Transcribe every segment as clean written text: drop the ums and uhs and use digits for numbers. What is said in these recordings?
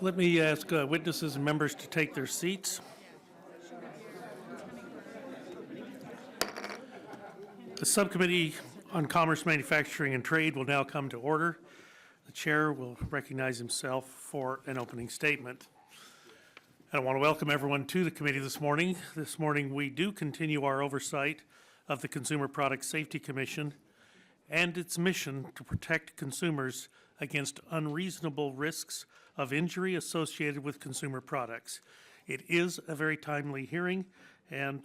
Let me ask witnesses and members to take their seats. The Subcommittee on Commerce, Manufacturing, and Trade will now come to order. The chair will recognize himself for an opening statement. I want to welcome everyone to the committee this morning. This morning we do continue our oversight of the Consumer Product Safety Commission and its mission to protect consumers against unreasonable risks of injury associated with consumer products. It is a very timely hearing, and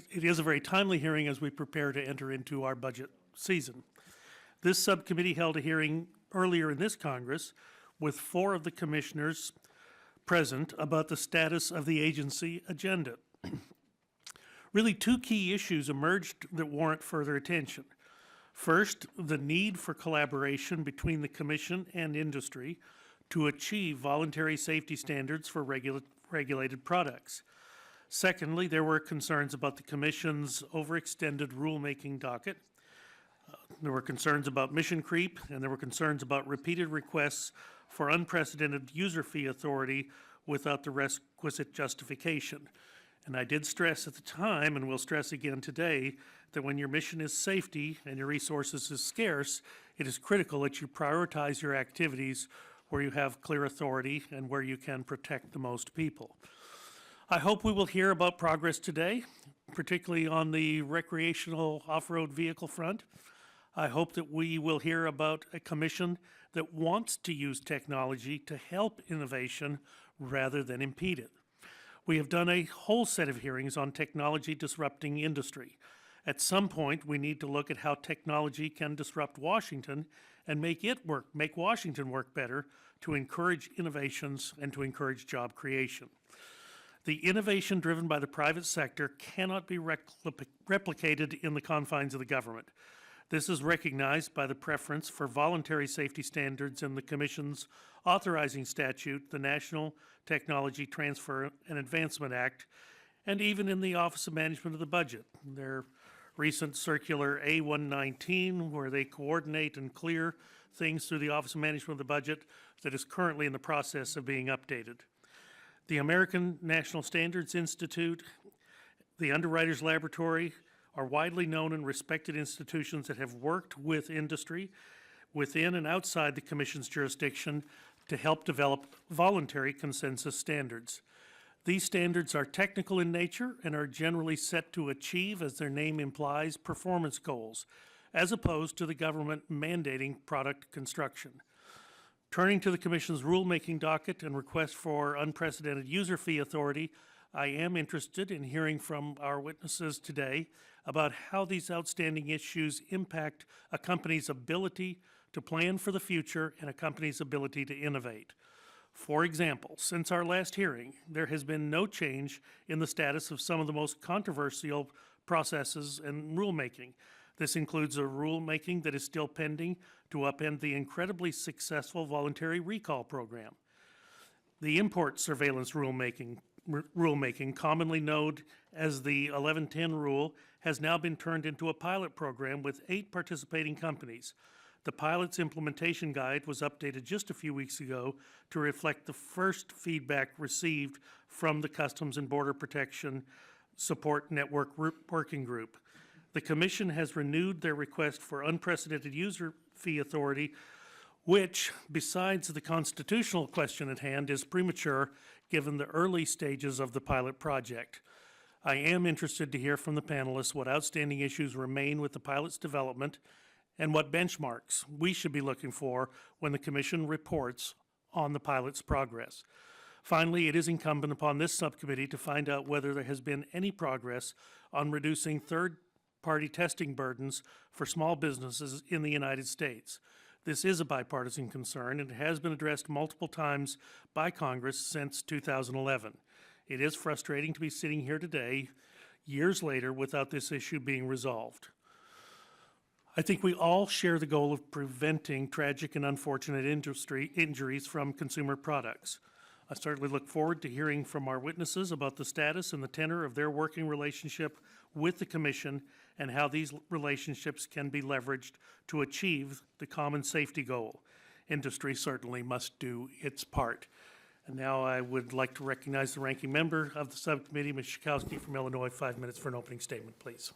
it is a very timely hearing as we prepare to enter into our budget season. This subcommittee held a hearing earlier in this Congress with 4 of the commissioners present about the status of the agency agenda. Really, 2 key issues emerged that warrant further attention. First, the need for collaboration between the Commission and industry to achieve voluntary safety standards for regulated products. Secondly, there were concerns about the Commission's overextended rulemaking docket. There were concerns about mission creep, and there were concerns about repeated requests for unprecedented user fee authority without the requisite justification. And I did stress at the time, and will stress again today, that when your mission is safety and your resources is scarce, it is critical that you prioritize your activities where you have clear authority and where you can protect the most people. I hope we will hear about progress today, particularly on the recreational off-road vehicle front. I hope that we will hear about a commission that wants to use technology to help innovation rather than impede it. We have done a whole set of hearings on technology disrupting industry. At some point, we need to look at how technology can disrupt Washington and make Washington work better to encourage innovations and to encourage job creation. The innovation driven by the private sector cannot be replicated in the confines of the government. This is recognized by the preference for voluntary safety standards in the Commission's authorizing statute, the National Technology Transfer and Advancement Act, and even in the Office of Management of the Budget. Their recent circular A119, where they coordinate and clear things through the Office of Management of the Budget, that is currently in the process of being updated. The American National Standards Institute, the Underwriters Laboratory, are widely known and respected institutions that have worked with industry within and outside the Commission's jurisdiction to help develop voluntary consensus standards. These standards are technical in nature and are generally set to achieve, as their name implies, performance goals, as opposed to the government mandating product construction. Turning to the Commission's rulemaking docket and request for unprecedented user fee authority, I am interested in hearing from our witnesses today about how these outstanding issues impact a company's ability to plan for the future and a company's ability to innovate. For example, since our last hearing, there has been no change in the status of some of the most controversial processes and rulemaking. This includes a rulemaking that is still pending to upend the incredibly successful voluntary recall program. The import surveillance rulemaking, commonly known as the 1110 rule, has now been turned into a pilot program with 8 participating companies. The pilot's implementation guide was updated just a few weeks ago to reflect the first feedback received from the Customs and Border Protection Support Network Working Group. The Commission has renewed their request for unprecedented user fee authority, which, besides the constitutional question at hand, is premature given the early stages of the pilot project. I am interested to hear from the panelists what outstanding issues remain with the pilot's development and what benchmarks we should be looking for when the Commission reports on the pilot's progress. Finally, it is incumbent upon this subcommittee to find out whether there has been any progress on reducing third-party testing burdens for small businesses in the United States. This is a bipartisan concern and has been addressed multiple times by Congress since 2011. It is frustrating to be sitting here today, years later, without this issue being resolved. I think we all share the goal of preventing tragic and unfortunate injuries from consumer products. I certainly look forward to hearing from our witnesses about the status and the tenor of their working relationship with the Commission and how these relationships can be leveraged to achieve the common safety goal. industry certainly must do its part. And now I would like to recognize the ranking member of the subcommittee, Ms. Schakowsky from Illinois. 5 minutes for an opening statement, please.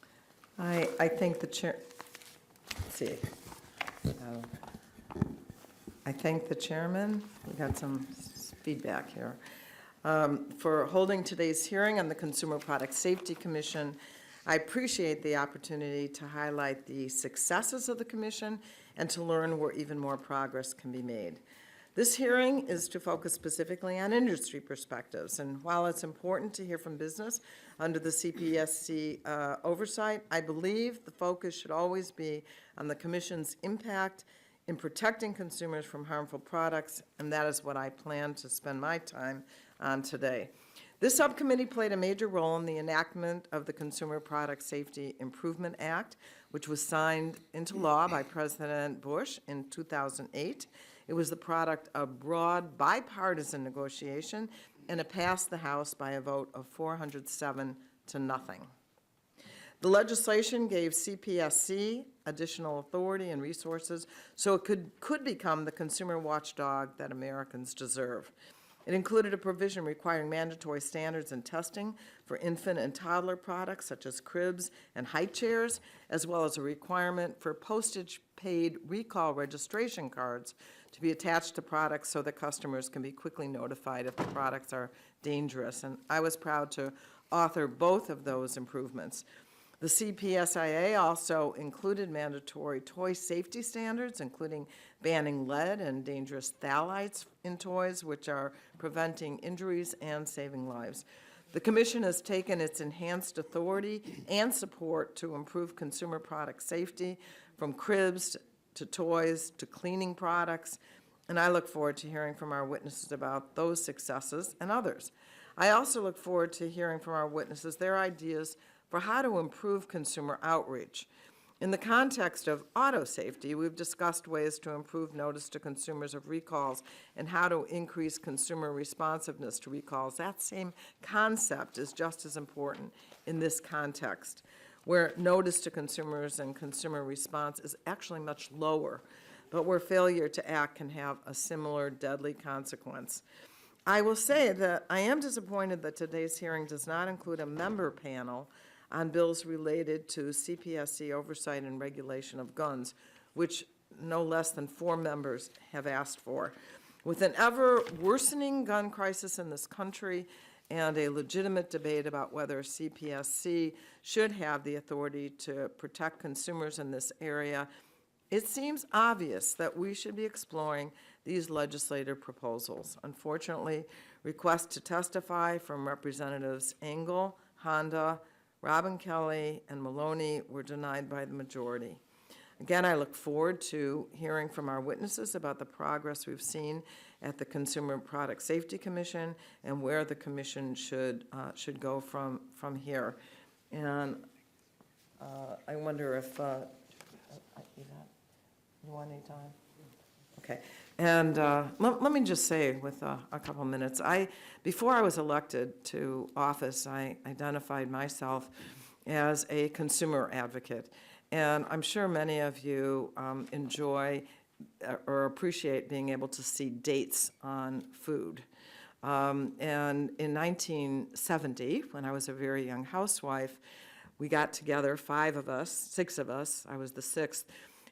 I thank the chair. Let's see. I thank the chairman. We got some feedback here. For holding today's hearing on the Consumer Product Safety Commission. I appreciate the opportunity to highlight the successes of the commission and to learn where even more progress can be made. This hearing is to focus specifically on industry perspectives, and while it's important to hear from business under the CPSC oversight, I believe the focus should always be on the Commission's impact in protecting consumers from harmful products, and that is what I plan to spend my time on today. This subcommittee played a major role in the enactment of the Consumer Product Safety Improvement Act, which was signed into law by President Bush in 2008. It was the product of broad bipartisan negotiation, and it passed the House by a vote of 407 to nothing. The legislation gave CPSC additional authority and resources so it could become the consumer watchdog that Americans deserve. It included a provision requiring mandatory standards and testing for infant and toddler products such as cribs and high chairs, as well as a requirement for postage-paid recall registration cards to be attached to products so that customers can be quickly notified if the products are dangerous. And I was proud to author both of those improvements. The CPSIA also included mandatory toy safety standards, including banning lead and dangerous phthalates in toys, which are preventing injuries and saving lives. The Commission has taken its enhanced authority and support to improve consumer product safety, from cribs to toys to cleaning products, and I look forward to hearing from our witnesses about those successes and others. I also look forward to hearing from our witnesses their ideas for how to improve consumer outreach. In the context of auto safety, we've discussed ways to improve notice to consumers of recalls and how to increase consumer responsiveness to recalls. That same concept is just as important in this context, where notice to consumers and consumer response is actually much lower, but where failure to act can have a similar deadly consequence. I will say that I am disappointed that today's hearing does not include a member panel on bills related to CPSC oversight and regulation of guns, which no less than 4 members have asked for. With an ever-worsening gun crisis in this country and a legitimate debate about whether CPSC should have the authority to protect consumers in this area, it seems obvious that we should be exploring these legislative proposals. Unfortunately, requests to testify from Representatives Engel, Honda, Robin Kelly, and Maloney were denied by the majority. Again, I look forward to hearing from our witnesses about the progress we've seen at the Consumer Product Safety Commission and where the Commission should go from here. And I wonder if you want any time? Okay. And let me just say, with a couple minutes, before I was elected to office, I identified myself as a consumer advocate. And I'm sure many of you enjoy or appreciate being able to see dates on food. And in 1970, when I was a very young housewife, we got together, 6 of us, I was the 6th,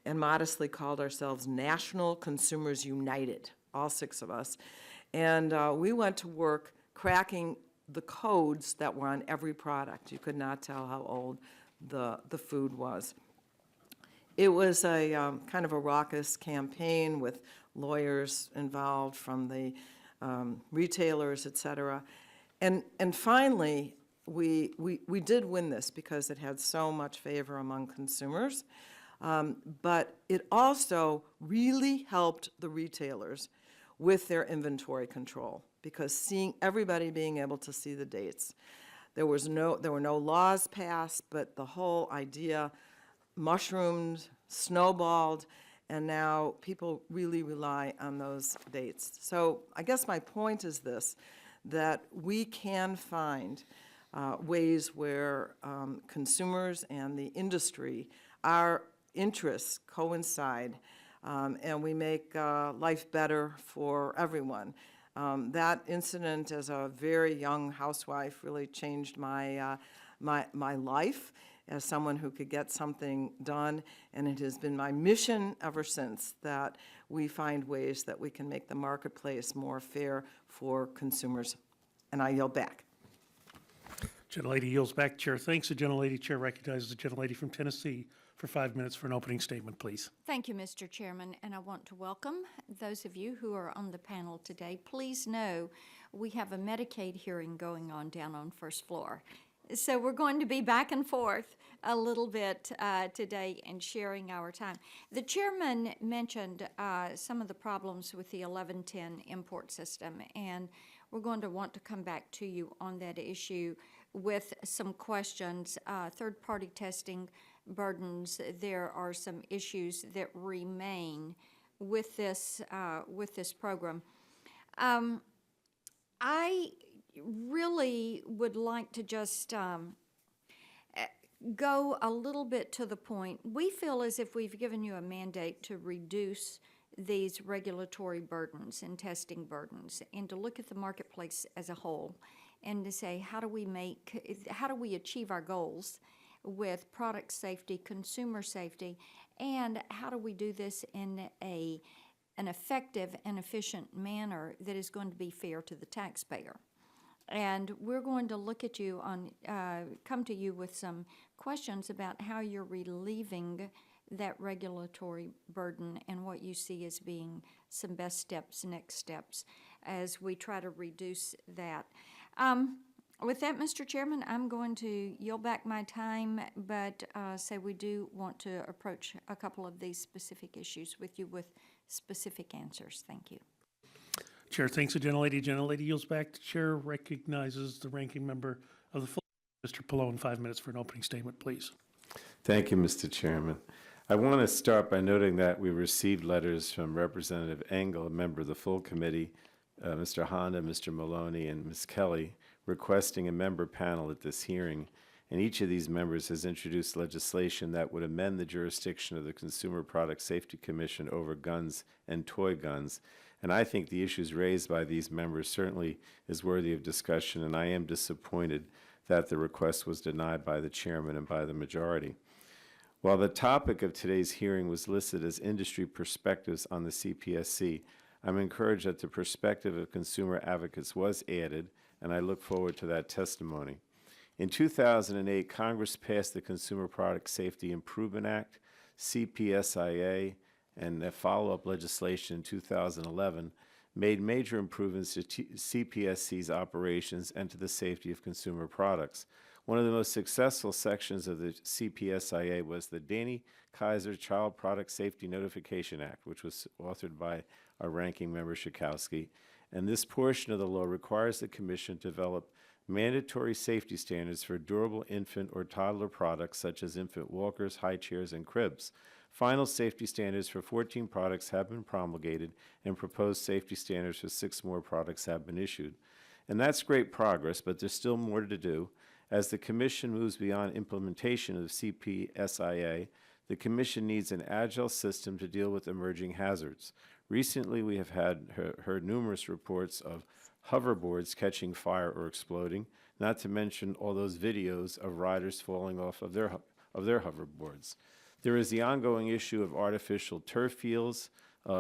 and modestly called ourselves National Consumers United, all 6 of us. And we went to work cracking the codes that were on every product. You could not tell how old the food was. It was a kind of a raucous campaign with lawyers involved from the retailers, et cetera. And finally, we did win this because it had so much favor among consumers. But it also really helped the retailers with their inventory control, because everybody being able to see the dates. There were no laws passed, but the whole idea mushroomed, snowballed, and now people really rely on those dates. So I guess my point is this, that we can find ways where consumers and the industry, our interests coincide and we make life better for everyone. That incident as a very young housewife really changed my life as someone who could get something done, and it has been my mission ever since that we find ways that we can make the marketplace more fair for consumers. And I yield back. Gentlelady yields back. Chair thanks. The gentlelady. Chair recognizes the gentlelady from Tennessee for 5 minutes for an opening statement, please. Thank you, Mr. Chairman, and I want to welcome those of you who are on the panel today. Please know we have a Medicaid hearing going on down on first floor. So we're going to be back and forth a little bit today and sharing our time. The chairman mentioned some of the problems with the 1110 import system, and we're going to want to come back to you on that issue with some questions. Third-party testing burdens, there are some issues that remain with this program. I really would like to just go a little bit to the point. We feel as if we've given you a mandate to reduce these regulatory burdens and testing burdens, and to look at the marketplace as a whole, and to say, how do we achieve our goals with product safety, consumer safety, and how do we do this in an effective and efficient manner that is going to be fair to the taxpayer. And we're going to look at you come to you with some questions about how you're relieving that regulatory burden and what you see as being some best steps, next steps, as we try to reduce that. With that, Mr. Chairman, I'm going to yield back my time, but say we do want to approach a couple of these specific issues with you with specific answers. Thank you. Chair thanks the gentlelady. Gentlelady yields back. The chair recognizes the ranking member of the full, Mr. Pallone, 5 minutes for an opening statement, please. Thank you, Mr. Chairman. I want to start by noting that we received letters from Representative Engel, a member of the full committee, Mr. Honda, Mr. Maloney, and Ms. Kelly, requesting a member panel at this hearing. And each of these members has introduced legislation that would amend the jurisdiction of the Consumer Product Safety Commission over guns and toy guns. And I think the issues raised by these members certainly is worthy of discussion, and I am disappointed that the request was denied by the chairman and by the majority. While the topic of today's hearing was listed as industry perspectives on the CPSC, I'm encouraged that the perspective of consumer advocates was added, and I look forward to that testimony. In 2008, Congress passed the Consumer Product Safety Improvement Act, CPSIA, and the follow-up legislation in 2011 made major improvements to CPSC's operations and to the safety of consumer products. One of the most successful sections of the CPSIA was the Danny Kaiser Child Product Safety Notification Act, which was authored by our ranking member Schakowsky. And this portion of the law requires the Commission to develop mandatory safety standards for durable infant or toddler products such as infant walkers, high chairs, and cribs. Final safety standards for 14 products have been promulgated, and proposed safety standards for 6 more products have been issued. And that's great progress, but there's still more to do. As the Commission moves beyond implementation of CPSIA, the Commission needs an agile system to deal with emerging hazards. Recently, we have heard numerous reports of hoverboards catching fire or exploding, not to mention all those videos of riders falling off of their hoverboards. There is the ongoing issue of artificial turf fields.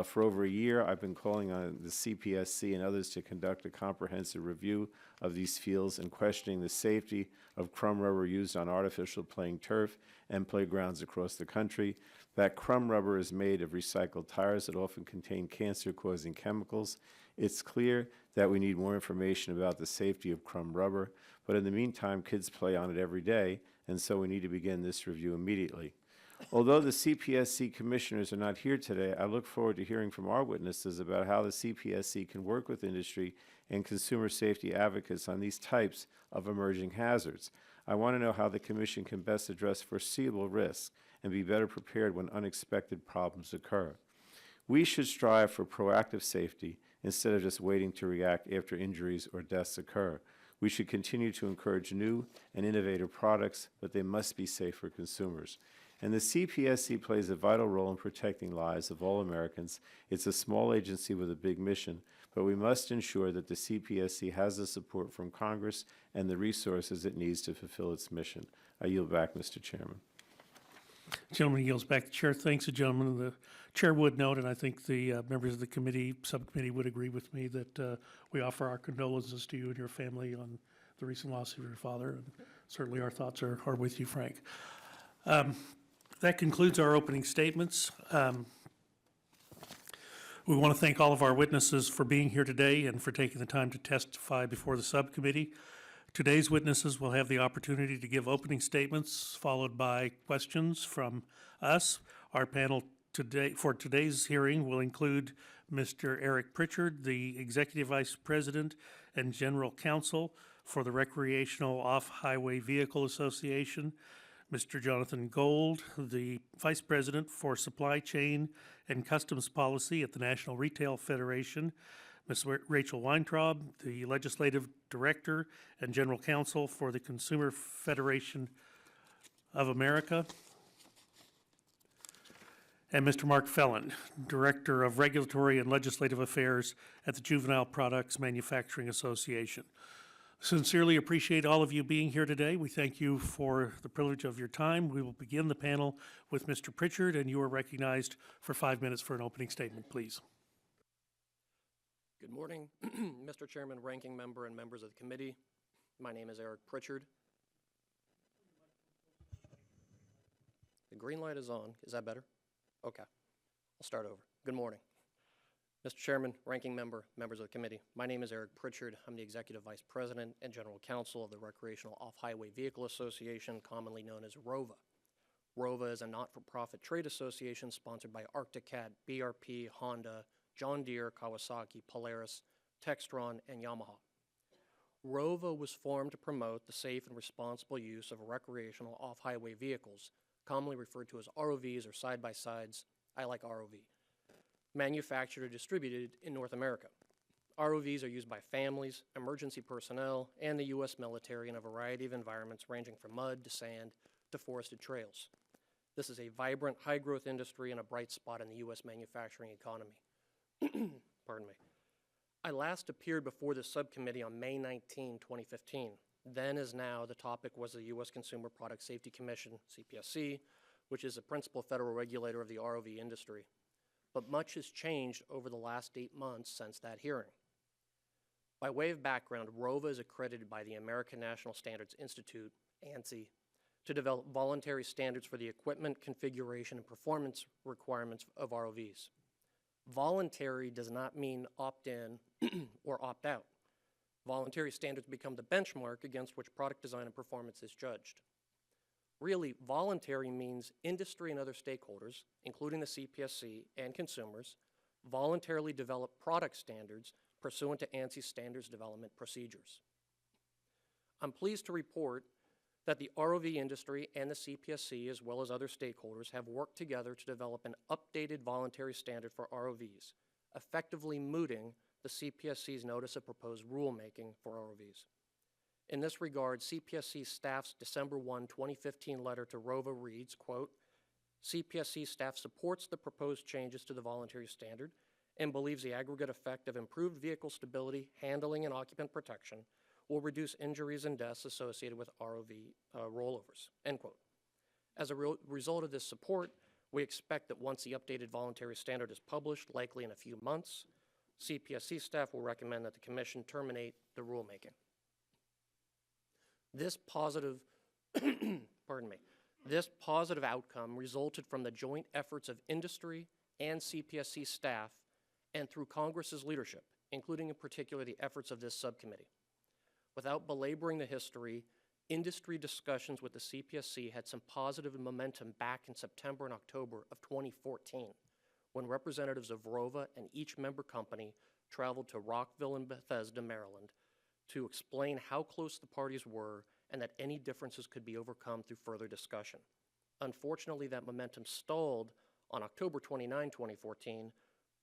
For over a year, I've been calling on the CPSC and others to conduct a comprehensive review of these fields and questioning the safety of crumb rubber used on artificial playing turf and playgrounds across the country. That crumb rubber is made of recycled tires that often contain cancer-causing chemicals. It's clear that we need more information about the safety of crumb rubber, but in the meantime, kids play on it every day, and so we need to begin this review immediately. Although the CPSC commissioners are not here today, I look forward to hearing from our witnesses about how the CPSC can work with industry and consumer safety advocates on these types of emerging hazards. I want to know how the Commission can best address foreseeable risks and be better prepared when unexpected problems occur. We should strive for proactive safety instead of just waiting to react after injuries or deaths occur. We should continue to encourage new and innovative products, but they must be safe for consumers. and the CPSC plays a vital role in protecting lives of all Americans. It's a small agency with a big mission, but we must ensure that the CPSC has the support from Congress and the resources it needs to fulfill its mission. I yield back, Mr. Chairman. Gentleman yields back the chair. Thanks, the gentleman. The chair would note, and I think the members of the committee, subcommittee would agree with me, that we offer our condolences to you and your family on the recent loss of your father. And certainly our thoughts are with you, Frank. That concludes our opening statements. We want to thank all of our witnesses for being here today and for taking the time to testify before the subcommittee. Today's witnesses will have the opportunity to give opening statements, followed by questions from us. Our panel today, for today's hearing, will include Mr. Eric Pritchard, the Executive Vice President and General Counsel for the Recreational Off-Highway Vehicle Association, Mr. Jonathan Gold, the Vice President for Supply Chain and Customs Policy at the National Retail Federation, Ms. Rachel Weintraub, the Legislative Director and General Counsel for the Consumer Federation of America, and Mr. Mark Felon, Director of Regulatory and Legislative Affairs at the Juvenile Products Manufacturing Association. Sincerely appreciate all of you being here today. We thank you for the privilege of your time. We will begin the panel with Mr. Pritchard, and you are recognized for 5 minutes for an opening statement, please. Good morning, Mr. Chairman, Ranking Member, and members of the committee. My name is Eric Pritchard. The green light is on. Is that better? Okay. I'll start over. Good morning. Mr. Chairman, Ranking Member, members of the committee. My name is Eric Pritchard. I'm the Executive Vice President and General Counsel of the Recreational Off-Highway Vehicle Association, commonly known as ROVA. ROVA is a not-for-profit trade association sponsored by Arctic Cat, BRP, Honda, John Deere, Kawasaki, Polaris, Textron, and Yamaha. ROVA was formed to promote the safe and responsible use of recreational off-highway vehicles, commonly referred to as ROVs or side-by-sides. I like ROV. Manufactured or distributed in North America. ROVs are used by families, emergency personnel, and the U.S. military in a variety of environments ranging from mud to sand to forested trails. This is a vibrant, high-growth industry and a bright spot in the U.S. manufacturing economy. Pardon me. I last appeared before this subcommittee on May 19, 2015. Then as now, the topic was the U.S. Consumer Product Safety Commission, CPSC, which is the principal federal regulator of the ROV industry. But much has changed over the last 8 months since that hearing. By way of background, ROVA is accredited by the American National Standards Institute, ANSI, to develop voluntary standards for the equipment, configuration, and performance requirements of ROVs. Voluntary does not mean opt-in or opt-out. Voluntary standards become the benchmark against which product design and performance is judged. Really, voluntary means industry and other stakeholders, including the CPSC and consumers, voluntarily develop product standards pursuant to ANSI standards development procedures. I'm pleased to report that the ROV industry and the CPSC, as well as other stakeholders, have worked together to develop an updated voluntary standard for ROVs, effectively mooting the CPSC's notice of proposed rulemaking for ROVs. In this regard, CPSC staff's December 1, 2015 letter to ROVA reads, quote, CPSC staff supports the proposed changes to the voluntary standard and believes the aggregate effect of improved vehicle stability, handling, and occupant protection will reduce injuries and deaths associated with ROV rollovers, end quote. As a result of this support, we expect that once the updated voluntary standard is published, likely in a few months, CPSC staff will recommend that the Commission terminate the rulemaking. This positive, pardon me, this positive outcome resulted from the joint efforts of industry and CPSC staff and through Congress's leadership, including in particular the efforts of this subcommittee. Without belaboring the history, industry discussions with the CPSC had some positive momentum back in September and October of 2014, when representatives of ROVA and each member company traveled to Rockville and Bethesda, Maryland, to explain how close the parties were and that any differences could be overcome through further discussion. Unfortunately, that momentum stalled on October 29, 2014,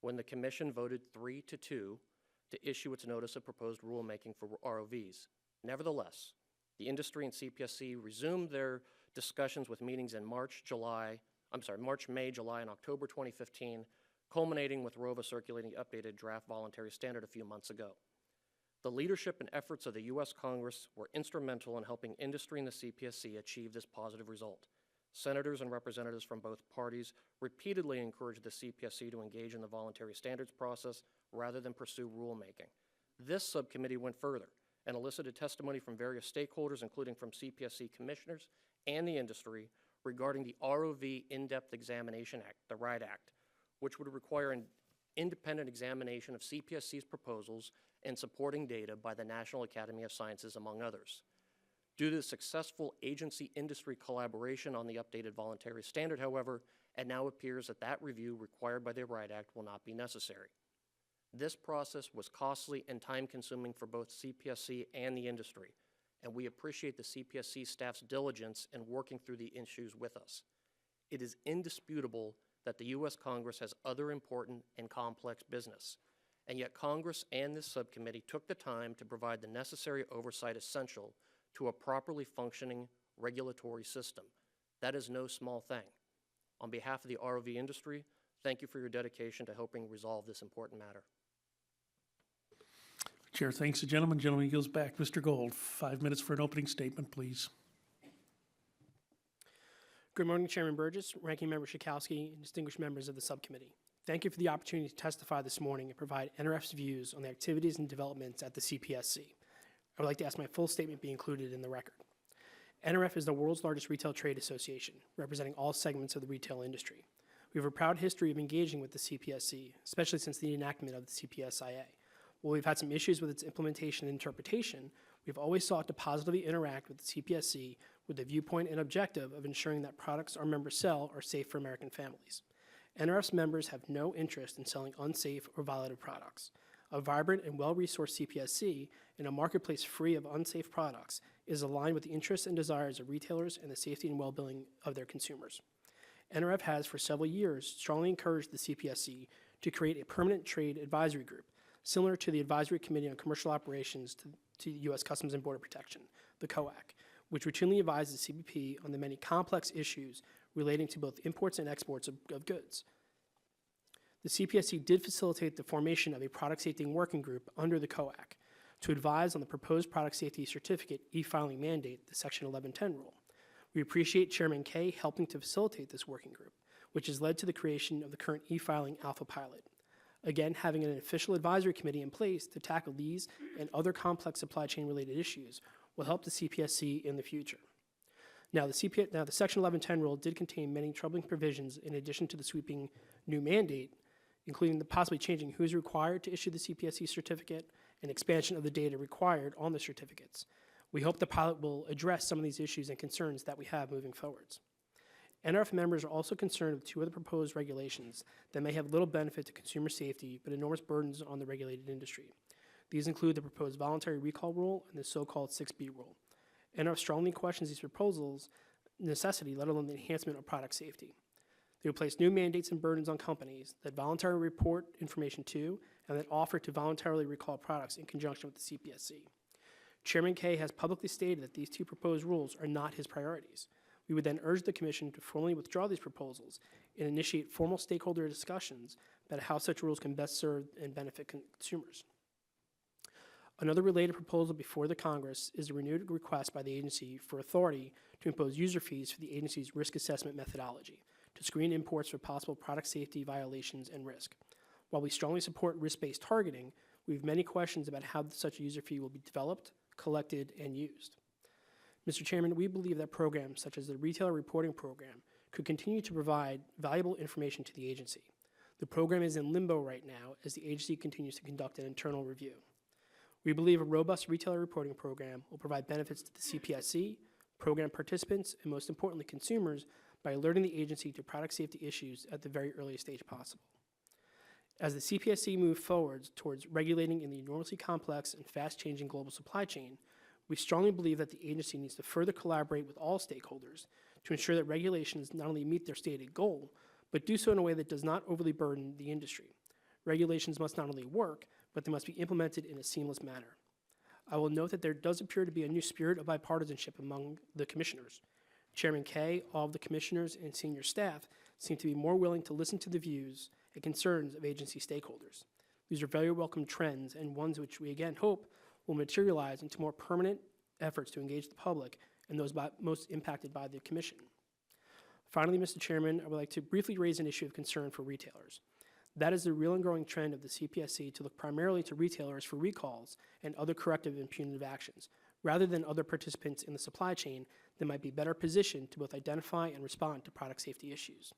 when the Commission voted 3-2 to issue its notice of proposed rulemaking for ROVs. Nevertheless, the industry and CPSC resumed their discussions with meetings in March, May, July, and October 2015, culminating with ROVA circulating the updated draft voluntary standard a few months ago. The leadership and efforts of the U.S. Congress were instrumental in helping industry and the CPSC achieve this positive result. Senators and representatives from both parties repeatedly encouraged the CPSC to engage in the voluntary standards process rather than pursue rulemaking. This subcommittee went further and elicited testimony from various stakeholders, including from CPSC commissioners and the industry, regarding the ROV In-Depth Examination Act, the RIDE Act, which would require an independent examination of CPSC's proposals and supporting data by the National Academy of Sciences, among others. Due to the successful agency-industry collaboration on the updated voluntary standard, however, it now appears that that review required by the RIDE Act will not be necessary. This process was costly and time-consuming for both CPSC and the industry, and we appreciate the CPSC staff's diligence in working through the issues with us. It is indisputable that the U.S. Congress has other important and complex business, and yet Congress and this subcommittee took the time to provide the necessary oversight essential to a properly functioning regulatory system. That is no small thing. On behalf of the ROV industry, thank you for your dedication to helping resolve this important matter. Chair thanks the gentleman. Gentleman yields back. Mr. Gold, 5 minutes for an opening statement, please. Good morning, Chairman Burgess, Ranking Member Schakowsky, and distinguished members of the subcommittee. Thank you for the opportunity to testify this morning and provide NRF's views on the activities and developments at the CPSC. I would like to ask my full statement be included in the record. NRF is the world's largest retail trade association, representing all segments of the retail industry. We have a proud history of engaging with the CPSC, especially since the enactment of the CPSIA. While we've had some issues with its implementation and interpretation, we've always sought to positively interact with the CPSC with the viewpoint and objective of ensuring that products our members sell are safe for American families. NRF's members have no interest in selling unsafe or violative products. A vibrant and well-resourced CPSC in a marketplace free of unsafe products is aligned with the interests and desires of retailers and the safety and well-being of their consumers. NRF has, for several years, strongly encouraged the CPSC to create a permanent trade advisory group, similar to the Advisory Committee on Commercial Operations to U.S. Customs and Border Protection, the COAC, which routinely advises the CBP on the many complex issues relating to both imports and exports of goods. The CPSC did facilitate the formation of a product safety working group under the COAC to advise on the proposed product safety certificate e-filing mandate, the Section 1110 rule. We appreciate Chairman Kaye helping to facilitate this working group, which has led to the creation of the current e-filing alpha pilot. Again, having an official advisory committee in place to tackle these and other complex supply chain related issues will help the CPSC in the future. Now, the Section 1110 rule did contain many troubling provisions in addition to the sweeping new mandate, including the possibly changing who is required to issue the CPSC certificate and expansion of the data required on the certificates. We hope the pilot will address some of these issues and concerns that we have moving forwards. NRF members are also concerned with two other proposed regulations that may have little benefit to consumer safety but enormous burdens on the regulated industry. These include the proposed voluntary recall rule and the so-called 6B rule. NRF strongly questions these proposals' necessity, let alone the enhancement of product safety. They would place new mandates and burdens on companies that voluntarily report information to and that offer to voluntarily recall products in conjunction with the CPSC. Chairman Kaye has publicly stated that these two proposed rules are not his priorities. We would then urge the Commission to formally withdraw these proposals and initiate formal stakeholder discussions about how such rules can best serve and benefit consumers. Another related proposal before the Congress is a renewed request by the agency for authority to impose user fees for the agency's risk assessment methodology to screen imports for possible product safety violations and risk. While we strongly support risk-based targeting, we have many questions about how such a user fee will be developed, collected, and used. Mr. Chairman, we believe that programs such as the Retailer Reporting Program could continue to provide valuable information to the agency. The program is in limbo right now as the agency continues to conduct an internal review. We believe a robust retailer reporting program will provide benefits to the CPSC, program participants, and most importantly, consumers by alerting the agency to product safety issues at the very earliest stage possible. As the CPSC moves forward towards regulating in the enormously complex and fast-changing global supply chain, we strongly believe that the agency needs to further collaborate with all stakeholders to ensure that regulations not only meet their stated goal, but do so in a way that does not overly burden the industry. Regulations must not only work, but they must be implemented in a seamless manner. I will note that there does appear to be a new spirit of bipartisanship among the commissioners. Chairman Kay, all of the commissioners, and senior staff seem to be more willing to listen to the views and concerns of agency stakeholders. These are very welcome trends and ones which we again hope will materialize into more permanent efforts to engage the public and those most impacted by the Commission. Finally, Mr. Chairman, I would like to briefly raise an issue of concern for retailers. That is the real and growing trend of the CPSC to look primarily to retailers for recalls and other corrective and punitive actions, rather than other participants in the supply chain that might be better positioned to both identify and respond to product safety issues.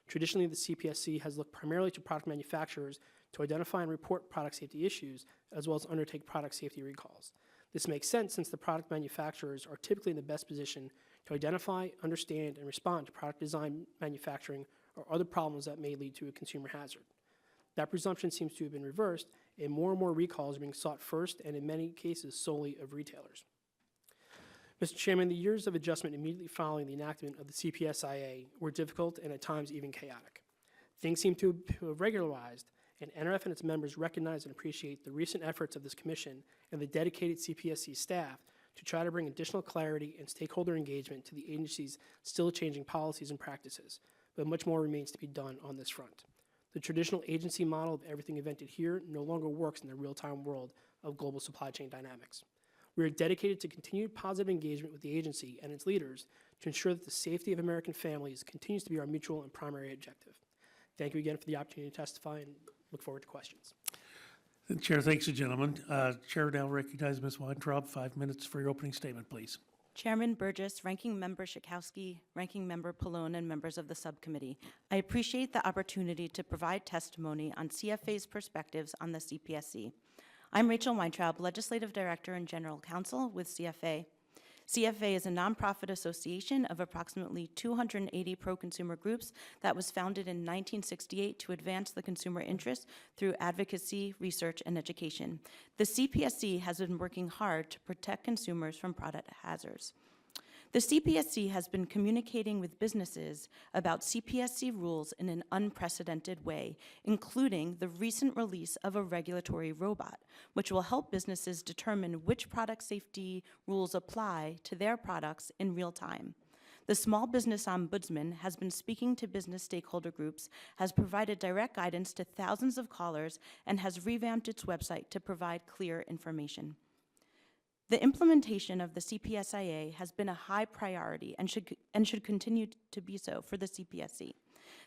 Traditionally, the CPSC has looked primarily to product manufacturers to identify and report product safety issues, as well as undertake product safety recalls. This makes sense since the product manufacturers are typically in the best position to identify, understand, and respond to product design, manufacturing, or other problems that may lead to a consumer hazard. That presumption seems to have been reversed, and more recalls are being sought first, and in many cases solely of retailers. Mr. Chairman, the years of adjustment immediately following the enactment of the CPSIA were difficult and at times even chaotic. Things seem to have regularized, and NRF and its members recognize and appreciate the recent efforts of this Commission and the dedicated CPSC staff to try to bring additional clarity and stakeholder engagement to the agency's still changing policies and practices, but much more remains to be done on this front. The traditional agency model of everything invented here no longer works in the real-time world of global supply chain dynamics. We are dedicated to continued positive engagement with the agency and its leaders to ensure that the safety of American families continues to be our mutual and primary objective. Thank you again for the opportunity to testify and look forward to questions. The Chair thanks the gentleman. Chair now recognizes Ms. Weintraub. 5 minutes for your opening statement, please. Chairman Burgess, Ranking Member Schakowsky, Ranking Member Pallone, and members of the subcommittee. I appreciate the opportunity to provide testimony on CFA's perspectives on the CPSC. I'm Rachel Weintraub, Legislative Director and General Counsel with CFA. CFA is a nonprofit association of approximately 280 pro-consumer groups that was founded in 1968 to advance the consumer interest through advocacy, research, and education. The CPSC has been working hard to protect consumers from product hazards. The CPSC has been communicating with businesses about CPSC rules in an unprecedented way, including the recent release of a regulatory robot, which will help businesses determine which product safety rules apply to their products in real time. The Small Business Ombudsman has been speaking to business stakeholder groups, has provided direct guidance to thousands of callers, and has revamped its website to provide clear information. The implementation of the CPSIA has been a high priority and should continue to be so for the CPSC.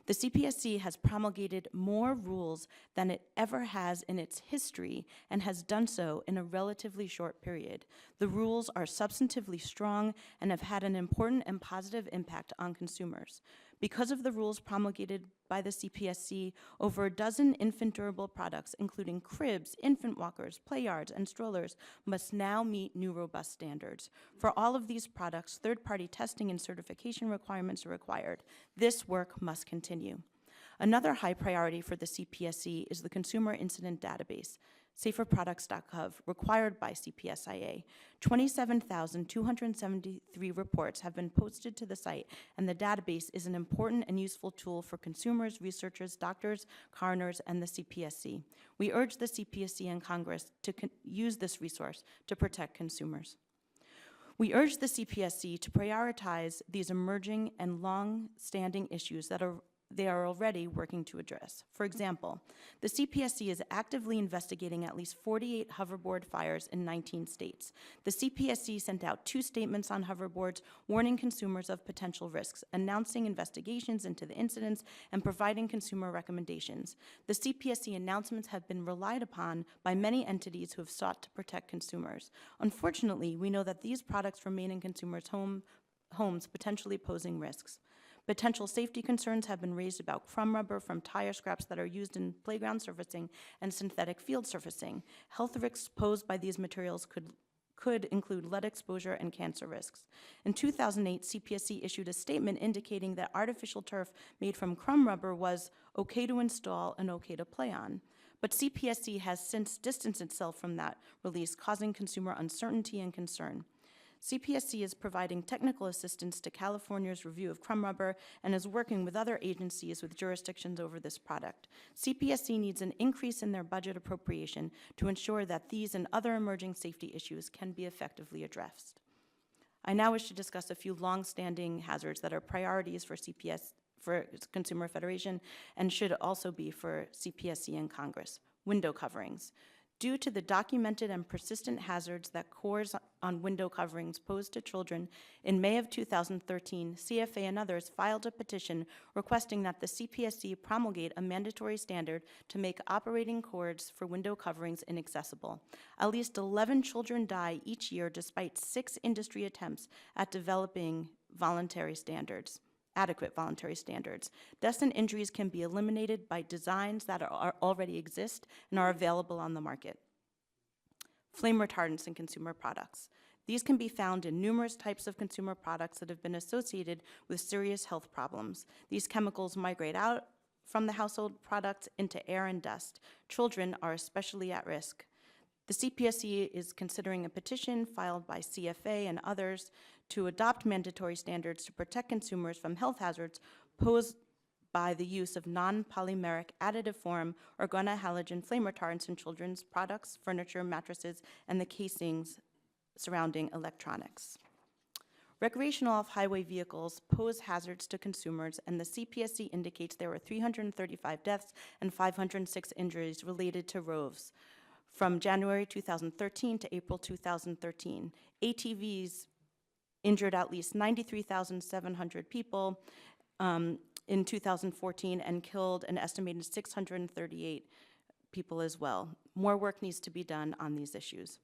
The CPSC has promulgated more rules than it ever has in its history and has done so in a relatively short period. The rules are substantively strong and have had an important and positive impact on consumers. Because of the rules promulgated by the CPSC, over a dozen infant durable products, including cribs, infant walkers, play yards, and strollers, must now meet new robust standards. For all of these products, third-party testing and certification requirements are required. This work must continue. Another high priority for the CPSC is the Consumer Incident Database, saferproducts.gov, required by CPSIA. 27,273 reports have been posted to the site, and the database is an important and useful tool for consumers, researchers, doctors, coroners, and the CPSC. We urge the CPSC and Congress to use this resource to protect consumers. We urge the CPSC to prioritize these emerging and long-standing issues that they are already working to address. For example, the CPSC is actively investigating at least 48 hoverboard fires in 19 states. The CPSC sent out 2 statements on hoverboards warning consumers of potential risks, announcing investigations into the incidents, and providing consumer recommendations. The CPSC announcements have been relied upon by many entities who have sought to protect consumers. Unfortunately, we know that these products remain in consumers' homes, potentially posing risks. Potential safety concerns have been raised about crumb rubber from tire scraps that are used in playground surfacing and synthetic field surfacing. Health risks posed by these materials could include lead exposure and cancer risks. In 2008, CPSC issued a statement indicating that artificial turf made from crumb rubber was okay to install and okay to play on. But CPSC has since distanced itself from that release, causing consumer uncertainty and concern. CPSC is providing technical assistance to California's review of crumb rubber and is working with other agencies with jurisdictions over this product. CPSC needs an increase in their budget appropriation to ensure that these and other emerging safety issues can be effectively addressed. I now wish to discuss a few long-standing hazards that are priorities for Consumer Federation and should also be for CPSC and Congress. Window coverings. Due to the documented and persistent hazards that cores on window coverings pose to children, in May of 2013, CFA and others filed a petition requesting that the CPSC promulgate a mandatory standard to make operating cords for window coverings inaccessible. At least 11 children die each year despite 6 industry attempts at developing adequate voluntary standards. Deaths and injuries can be eliminated by designs that already exist and are available on the market. Flame retardants in consumer products. These can be found in numerous types of consumer products that have been associated with serious health problems. These chemicals migrate out from the household products into air and dust. Children are especially at risk. The CPSC is considering a petition filed by CFA and others to adopt mandatory standards to protect consumers from health hazards posed by the use of non-polymeric additive form organohalogen flame retardants in children's products, furniture, mattresses, and the casings surrounding electronics. Recreational off-highway vehicles pose hazards to consumers, and the CPSC indicates there were 335 deaths and 506 injuries related to ROVs. From January 2013 to April 2013, ATVs injured at least 93,700 people in 2014 and killed an estimated 638 people as well. More work needs to be done on these issues.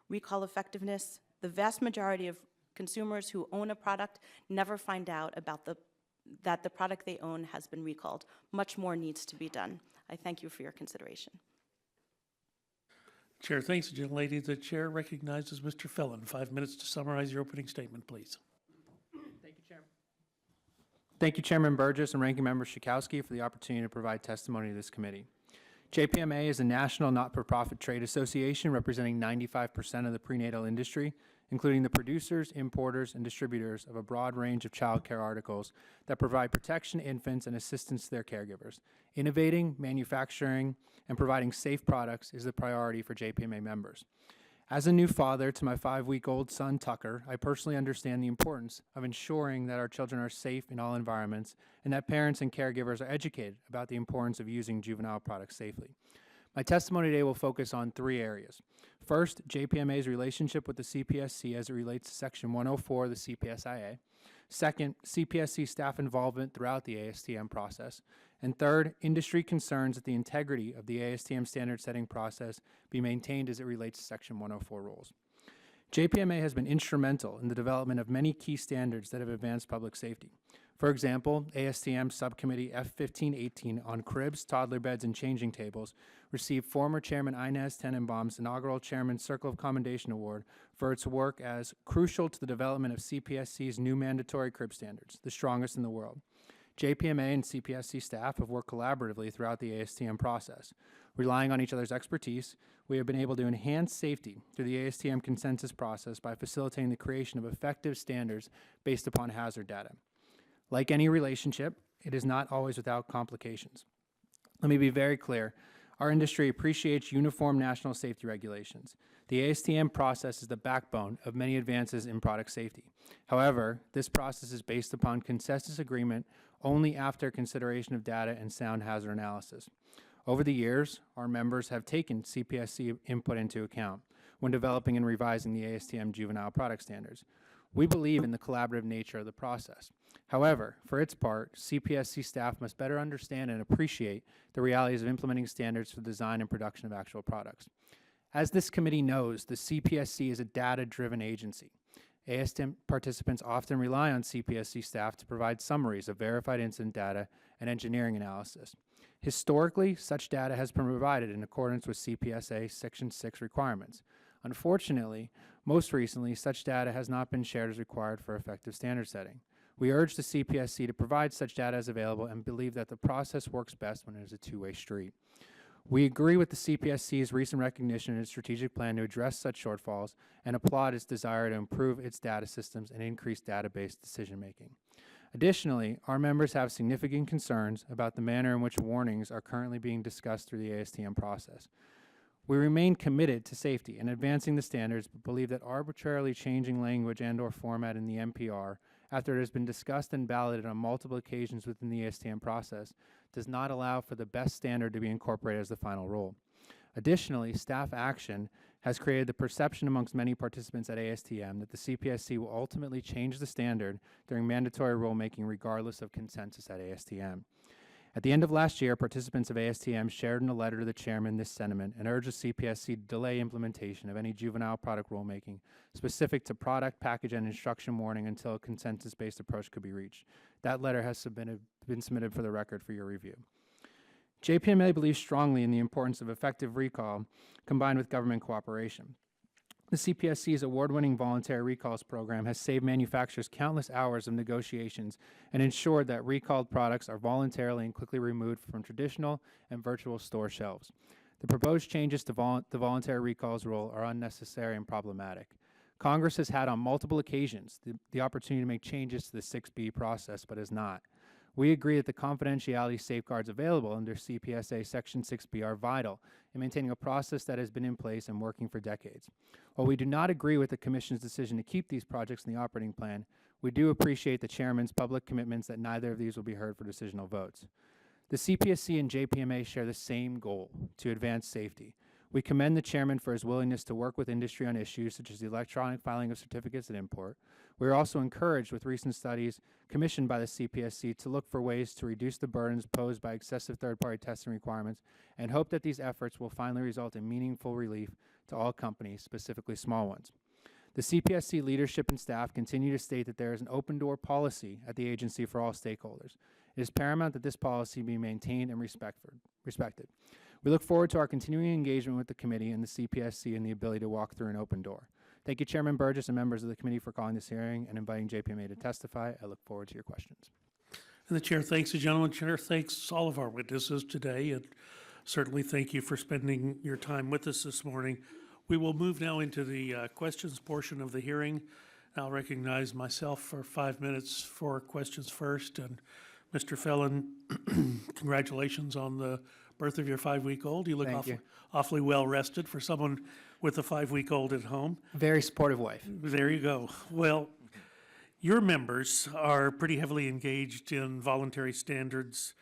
Recall effectiveness. The vast majority of consumers who own a product never find out about that the product they own has been recalled. Much more needs to be done. I thank you for your consideration. Chair thanks the gentlelady. The chair recognizes Mr. Felon. 5 minutes to summarize your opening statement, please. Thank you, Chairman. Thank you, Chairman Burgess and Ranking Member Schakowsky, for the opportunity to provide testimony to this committee. JPMA is a national not-for-profit trade association representing 95% of the prenatal industry, including the producers, importers, and distributors of a broad range of child care articles that provide protection to infants and assistance to their caregivers. Innovating, manufacturing, and providing safe products is the priority for JPMA members. As a new father to my 5-week-old son, Tucker, I personally understand the importance of ensuring that our children are safe in all environments and that parents and caregivers are educated about the importance of using juvenile products safely. My testimony today will focus on 3 areas. First, JPMA's relationship with the CPSC as it relates to Section 104 of the CPSIA. Second, CPSC staff involvement throughout the ASTM process. And third, industry concerns that the integrity of the ASTM standard setting process be maintained as it relates to Section 104 rules. JPMA has been instrumental in the development of many key standards that have advanced public safety. For example, ASTM Subcommittee F1518 on cribs, toddler beds, and changing tables received former Chairman Inez Tenenbaum's inaugural Chairman's Circle of Commendation Award for its work as crucial to the development of CPSC's new mandatory crib standards, the strongest in the world. JPMA and CPSC staff have worked collaboratively throughout the ASTM process. Relying on each other's expertise, we have been able to enhance safety through the ASTM consensus process by facilitating the creation of effective standards based upon hazard data. Like any relationship, it is not always without complications. Let me be very clear. Our industry appreciates uniform national safety regulations. The ASTM process is the backbone of many advances in product safety. However, this process is based upon consensus agreement only after consideration of data and sound hazard analysis. Over the years, our members have taken CPSC input into account when developing and revising the ASTM juvenile product standards. We believe in the collaborative nature of the process. However, for its part, CPSC staff must better understand and appreciate the realities of implementing standards for the design and production of actual products. As this committee knows, the CPSC is a data-driven agency. ASTM participants often rely on CPSC staff to provide summaries of verified incident data and engineering analysis. Historically, such data has been provided in accordance with CPSA Section 6 requirements. Unfortunately, most recently, such data has not been shared as required for effective standard setting. We urge the CPSC to provide such data as available and believe that the process works best when it is a two-way street. We agree with the CPSC's recent recognition in its strategic plan to address such shortfalls and applaud its desire to improve its data systems and increase database decision-making. Additionally, our members have significant concerns about the manner in which warnings are currently being discussed through the ASTM process. We remain committed to safety and advancing the standards, but believe that arbitrarily changing language and/or format in the MPR, after it has been discussed and balloted on multiple occasions within the ASTM process, does not allow for the best standard to be incorporated as the final rule. Additionally, staff action has created the perception amongst many participants at ASTM that the CPSC will ultimately change the standard during mandatory rulemaking regardless of consensus at ASTM. At the end of last year, participants of ASTM shared in a letter to the chairman this sentiment and urged the CPSC to delay implementation of any juvenile product rulemaking specific to product, package, and instruction warning until a consensus-based approach could be reached. That letter has been submitted for the record for your review. JPMA believes strongly in the importance of effective recall combined with government cooperation. The CPSC's award-winning voluntary recalls program has saved manufacturers countless hours of negotiations and ensured that recalled products are voluntarily and quickly removed from traditional and virtual store shelves. The proposed changes to the voluntary recalls rule are unnecessary and problematic. Congress has had on multiple occasions the opportunity to make changes to the 6B process, but has not. We agree that the confidentiality safeguards available under CPSA Section 6B are vital in maintaining a process that has been in place and working for decades. While we do not agree with the Commission's decision to keep these projects in the operating plan, we do appreciate the Chairman's public commitments that neither of these will be heard for decisional votes. The CPSC and JPMA share the same goal, to advance safety. We commend the Chairman for his willingness to work with industry on issues such as the electronic filing of certificates at import. We are also encouraged with recent studies commissioned by the CPSC to look for ways to reduce the burdens posed by excessive third-party testing requirements and hope that these efforts will finally result in meaningful relief to all companies, specifically small ones. The CPSC leadership and staff continue to state that there is an open-door policy at the agency for all stakeholders. It is paramount that this policy be maintained and respected. We look forward to our continuing engagement with the committee and the CPSC and the ability to walk through an open door. Thank you, Chairman Burgess and members of the committee for calling this hearing and inviting JPMA to testify. I look forward to your questions. And the chair thanks the gentleman. Chair thanks all of our witnesses today, and certainly thank you for spending your time with us this morning. We will move now into the questions portion of the hearing. I'll recognize myself for 5 minutes for questions first. And Mr. Felon, congratulations on the birth of your 5-week-old. You look Thank you. awfully well rested for someone with a 5-week-old at home. Very supportive wife. There you go. Well, your members are pretty heavily engaged in voluntary standards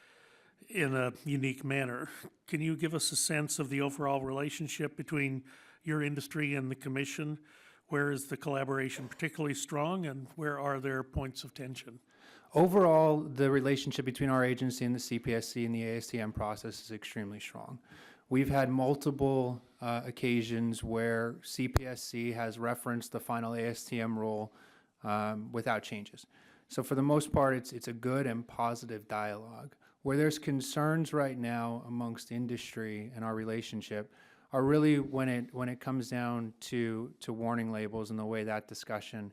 in a unique manner. Can you give us a sense of the overall relationship between your industry and the commission? Where is the collaboration particularly strong, and where are there points of tension? Overall, the relationship between our agency and the CPSC and the ASTM process is extremely strong. We've had multiple occasions where CPSC has referenced the final ASTM rule without changes. So for the most part, it's a good and positive dialogue. Where there's concerns right now amongst industry and our relationship are really when it comes down to warning labels and the way that discussion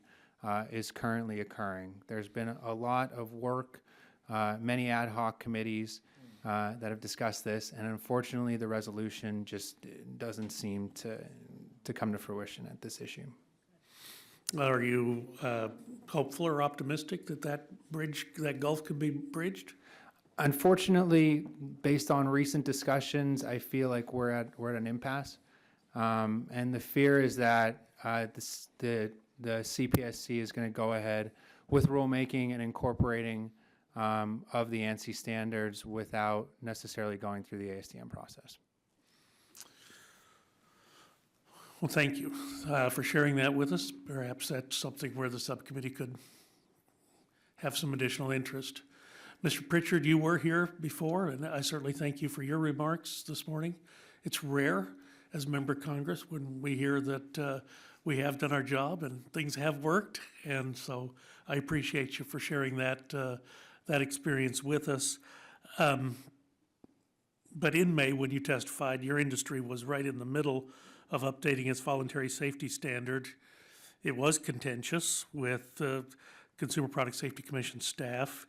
is currently occurring. There's been a lot of work, many ad hoc committees that have discussed this, and unfortunately the resolution just doesn't seem to come to fruition at this issue. Are you hopeful or optimistic that that gulf could be bridged? Unfortunately, based on recent discussions, I feel like we're at an impasse, and the fear is that the CPSC is going to go ahead with rulemaking and incorporating of the ANSI standards without necessarily going through the ASTM process. Well, thank you for sharing that with us. Perhaps that's something where the subcommittee could have some additional interest. Mr. Pritchard, you were here before, and I certainly thank you for your remarks this morning. It's rare as a member of Congress when we hear that we have done our job and things have worked, and so I appreciate you for sharing that experience with us. But in May, when you testified, your industry was right in the middle of updating its voluntary safety standard. It was contentious with the Consumer Product Safety Commission staff.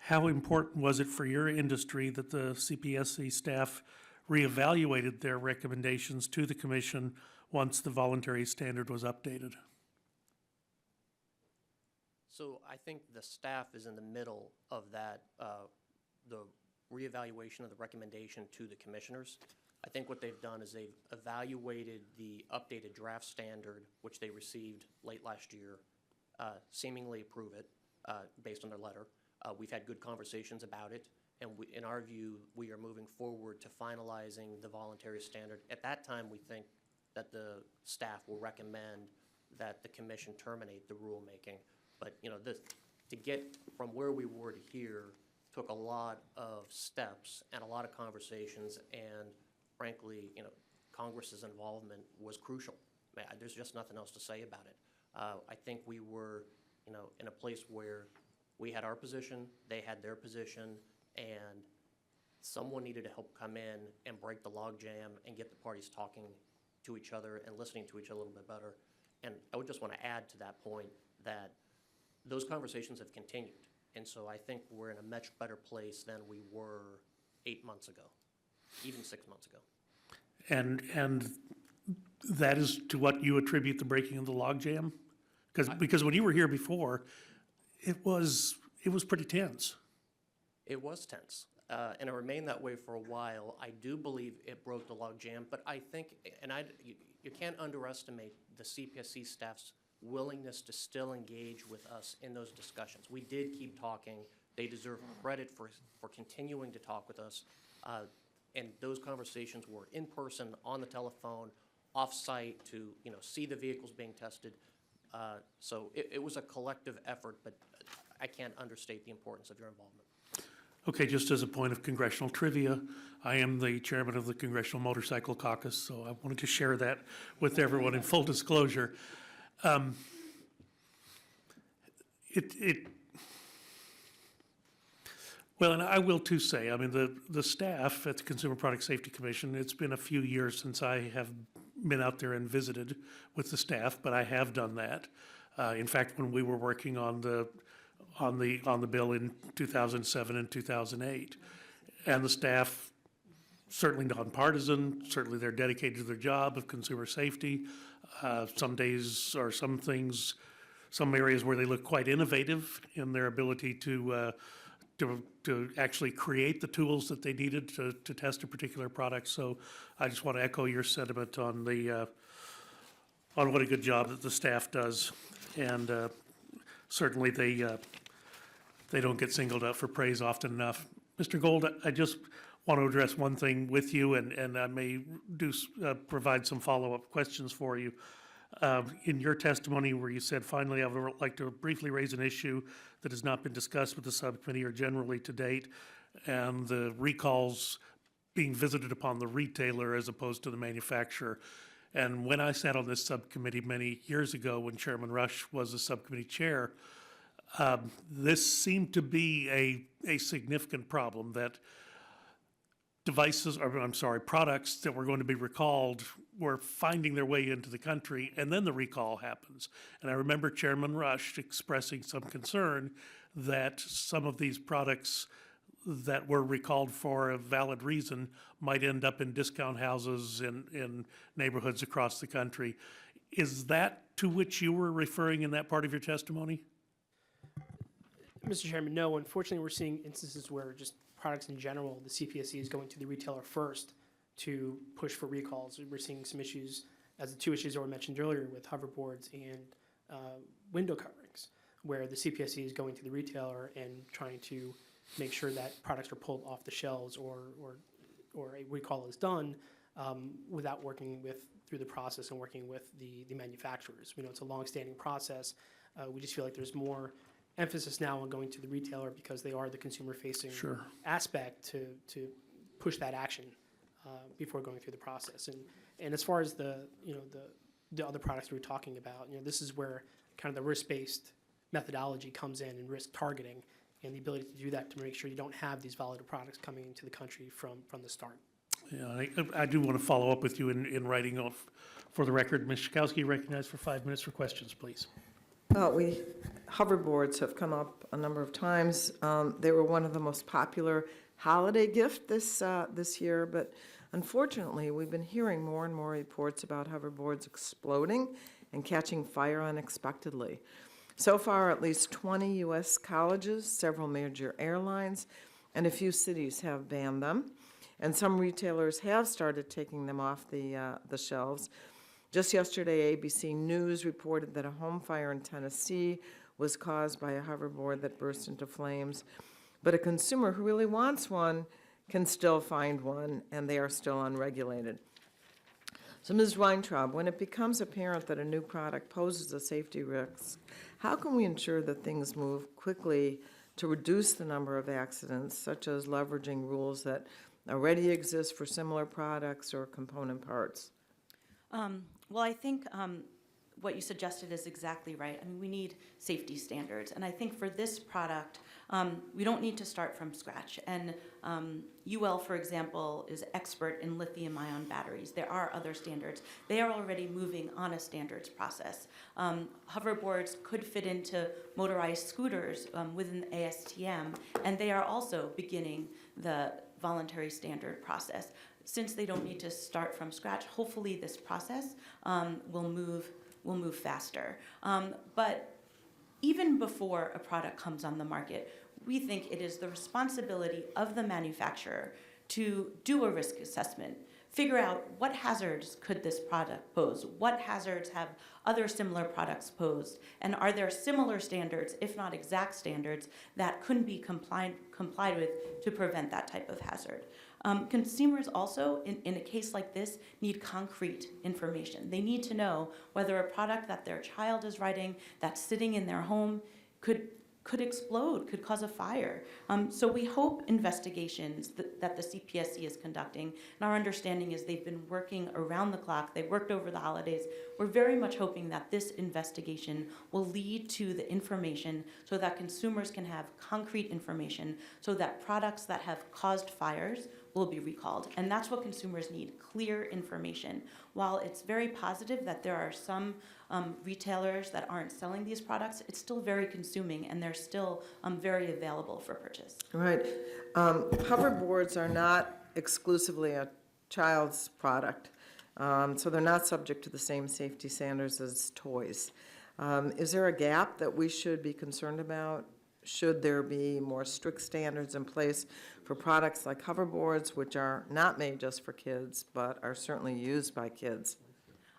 How important was it for your industry that the CPSC staff reevaluated their recommendations to the commission once the voluntary standard was updated? So I think the staff is in the middle of that, the reevaluation of the recommendation to the commissioners. I think what they've done is they've evaluated the updated draft standard, which they received late last year, seemingly approve it based on their letter. We've had good conversations about it, and in our view, we are moving forward to finalizing the voluntary standard. At that time, we think that the staff will recommend that the commission terminate the rulemaking. But, to get from where we were to here took a lot of steps and a lot of conversations, and frankly, Congress's involvement was crucial. There's just nothing else to say about it. I think we were, in a place where we had our position, they had their position, and someone needed to help come in and break the logjam and get the parties talking to each other and listening to each other a little bit better. And I would just want to add to that point that those conversations have continued. And so I think we're in a much better place than we were 8 months ago, even 6 months ago. And that is to what you attribute the breaking of the logjam? Because when you were here before, it was pretty tense. It was tense, and it remained that way for a while. I do believe it broke the logjam, but I think, and you can't underestimate the CPSC staff's willingness to still engage with us in those discussions. We did keep talking. They deserve credit for continuing to talk with us, and those conversations were in person, on the telephone, off-site to see the vehicles being tested. So it was a collective effort, but I can't understate the importance of your involvement. Okay, just as a point of congressional trivia, I am the chairman of the Congressional Motorcycle Caucus, so I wanted to share that with everyone in full disclosure. Well, and I will too say, I mean, the staff at the Consumer Product Safety Commission, it's been a few years since I have been out there and visited with the staff, but I have done that. In fact, when we were working on the bill in 2007 and 2008, and the staff, certainly nonpartisan, certainly they're dedicated to their job of consumer safety. Some days or some things, some areas where they look quite innovative in their ability to actually create the tools that they needed to test a particular product. So I just want to echo your sentiment on on what a good job that the staff does. And certainly they don't get singled out for praise often enough. Mr. Gold, I just want to address one thing with you, and I may provide some follow-up questions for you. In your testimony where you said, finally, I would like to briefly raise an issue that has not been discussed with the subcommittee or generally to date, and the recalls being visited upon the retailer as opposed to the manufacturer. And when I sat on this subcommittee many years ago, when Chairman Rush was the subcommittee chair, this seemed to be a significant problem, that products that were going to be recalled were finding their way into the country, and then the recall happens. And I remember Chairman Rush expressing some concern that some of these products that were recalled for a valid reason might end up in discount houses in neighborhoods across the country. Is that to which you were referring in that part of your testimony? Mr. Chairman, no. Unfortunately, we're seeing instances where just products in general, the CPSC is going to the retailer first to push for recalls. We're seeing some issues, as the two issues that were mentioned earlier, with hoverboards and window coverings, where the CPSC is going to the retailer and trying to make sure that products are pulled off the shelves or a recall is done without working through the process and working with the manufacturers. We know it's a long-standing process. We just feel like there's more emphasis now on going to the retailer because they are the consumer-facing aspect to push that action before going through the process. And as far as the other products we were talking about, this is where kind of the risk-based methodology comes in, and risk targeting, and the ability to do that to make sure you don't have these volatile products coming into the country from the start. Yeah, I do want to follow up with you in writing off for the record. Ms. Schakowsky, recognized for 5 minutes for questions, please. Well, hoverboards have come up a number of times. They were one of the most popular holiday gift this year, but unfortunately, we've been hearing more and more reports about hoverboards exploding and catching fire unexpectedly. So far, at least 20 U.S. colleges, several major airlines, and a few cities have banned them. and some retailers have started taking them off the shelves. Just yesterday, ABC News reported that a home fire in Tennessee was caused by a hoverboard that burst into flames. But a consumer who really wants one can still find one, and they are still unregulated. So, Ms. Weintraub, when it becomes apparent that a new product poses a safety risk, how can we ensure that things move quickly to reduce the number of accidents, such as leveraging rules that already exist for similar products or component parts? Well, I think what you suggested is exactly right. I mean, we need safety standards. And I think for this product, we don't need to start from scratch. And UL, for example, is expert in lithium-ion batteries. There are other standards. They are already moving on a standards process. Hoverboards could fit into motorized scooters within ASTM, and they are also beginning the voluntary standard process. Since they don't need to start from scratch, hopefully this process will move faster. But even before a product comes on the market, we think it is the responsibility of the manufacturer to do a risk assessment, figure out what hazards could this product pose, what hazards have other similar products posed, and are there similar standards, if not exact standards, that couldn't be complied with to prevent that type of hazard. Consumers also, in a case like this, need concrete information. They need to know whether a product that their child is riding, that's sitting in their home, could explode, could cause a fire. So we hope investigations that the CPSC is conducting, and our understanding is they've been working around the clock, they've worked over the holidays. We're very much hoping that this investigation will lead to the information so that consumers can have concrete information so that products that have caused fires will be recalled. And that's what consumers need, clear information. While it's very positive that there are some retailers that aren't selling these products, it's still very consuming and they're still very available for purchase. Right. Hoverboards are not exclusively a child's product, so they're not subject to the same safety standards as toys. Is there a gap that we should be concerned about? Should there be more strict standards in place for products like hoverboards, which are not made just for kids, but are certainly used by kids?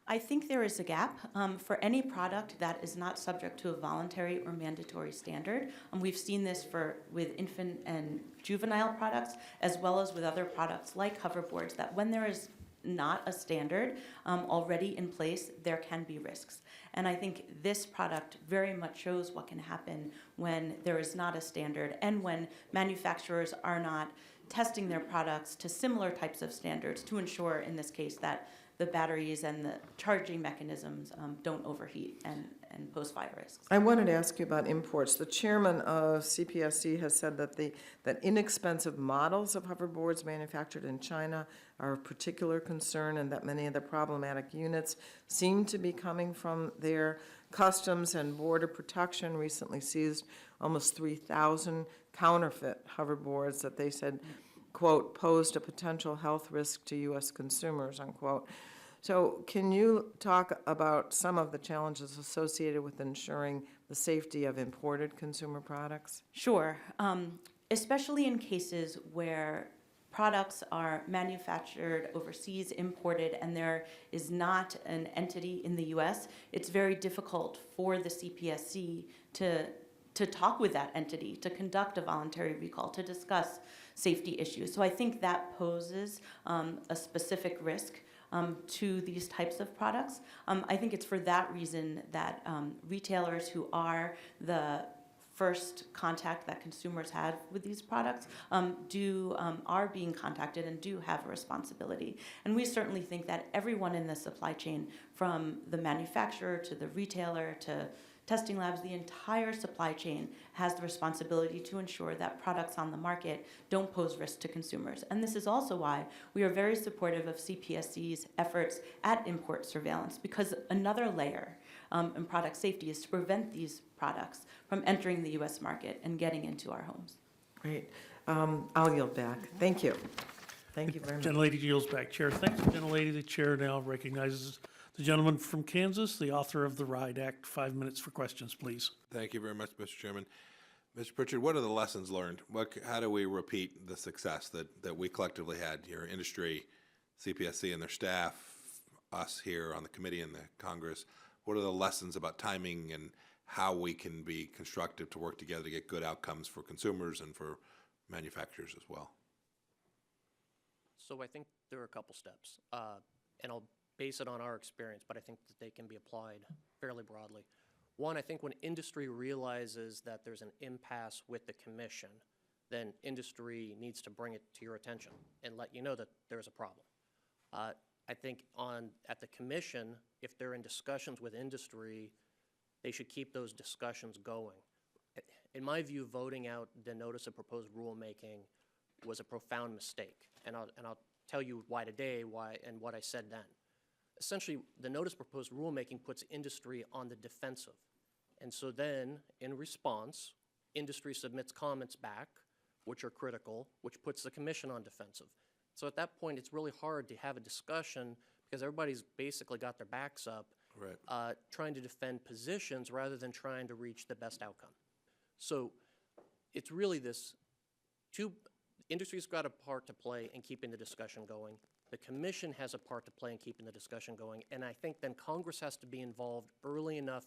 I think there is a gap for any product that is not subject to a voluntary or mandatory standard. We've seen this with infant and juvenile products, as well as with other products like hoverboards, that when there is not a standard already in place, there can be risks. And I think this product very much shows what can happen when there is not a standard and when manufacturers are not testing their products to similar types of standards to ensure, in this case, that the batteries and the charging mechanisms don't overheat and pose fire risks. I wanted to ask you about imports. The chairman of CPSC has said that inexpensive models of hoverboards manufactured in China are of particular concern and that many of the problematic units seem to be coming from there. Customs and Border Protection recently seized almost 3,000 counterfeit hoverboards that they said, quote, posed a potential health risk to U.S. consumers, unquote. So can you talk about some of the challenges associated with ensuring the safety of imported consumer products? Sure, especially in cases where products are manufactured overseas, imported, and there is not an entity in the U.S., it's very difficult for the CPSC to talk with that entity, to conduct a voluntary recall, to discuss safety issues. So I think that poses a specific risk to these types of products. I think it's for that reason that retailers who are the first contact that consumers have with these products are being contacted and do have a responsibility. And we certainly think that everyone in the supply chain, from the manufacturer to the retailer to testing labs, the entire supply chain has the responsibility to ensure that products on the market don't pose risk to consumers. And this is also why we are very supportive of CPSC's efforts at import surveillance, because another layer in product safety is to prevent these products from entering the U.S. market and getting into our homes. Great. I'll yield back. Thank you. Thank you very much. Gentlelady yields back. Chair, thanks. Gentlelady, the chair now recognizes the gentleman from Kansas, the author of the RIDE Act. 5 minutes for questions, please. Thank you very much, Mr. Chairman. Mr. Pritchard, what are the lessons learned? How do we repeat the success that we collectively had, your industry, CPSC and their staff, us here on the committee and the Congress? What are the lessons about timing and how we can be constructive to work together to get good outcomes for consumers and for manufacturers as well? So I think there are a couple steps, and I'll base it on our experience, but I think that they can be applied fairly broadly. One, I think when industry realizes that there's an impasse with the commission, then industry needs to bring it to your attention and let you know that there's a problem. I think at the commission, if they're in discussions with industry, they should keep those discussions going. In my view, voting out the notice of proposed rulemaking was a profound mistake, and I'll tell you why today, and what I said then. Essentially, the notice of proposed rulemaking puts industry on the defensive. And so then, in response, industry submits comments back, which are critical, which puts the commission on defensive. So at that point, it's really hard to have a discussion because everybody's basically got their backs up, Right. trying to defend positions rather than trying to reach the best outcome. So it's really industry's got a part to play in keeping the discussion going. The commission has a part to play in keeping the discussion going. And I think then Congress has to be involved early enough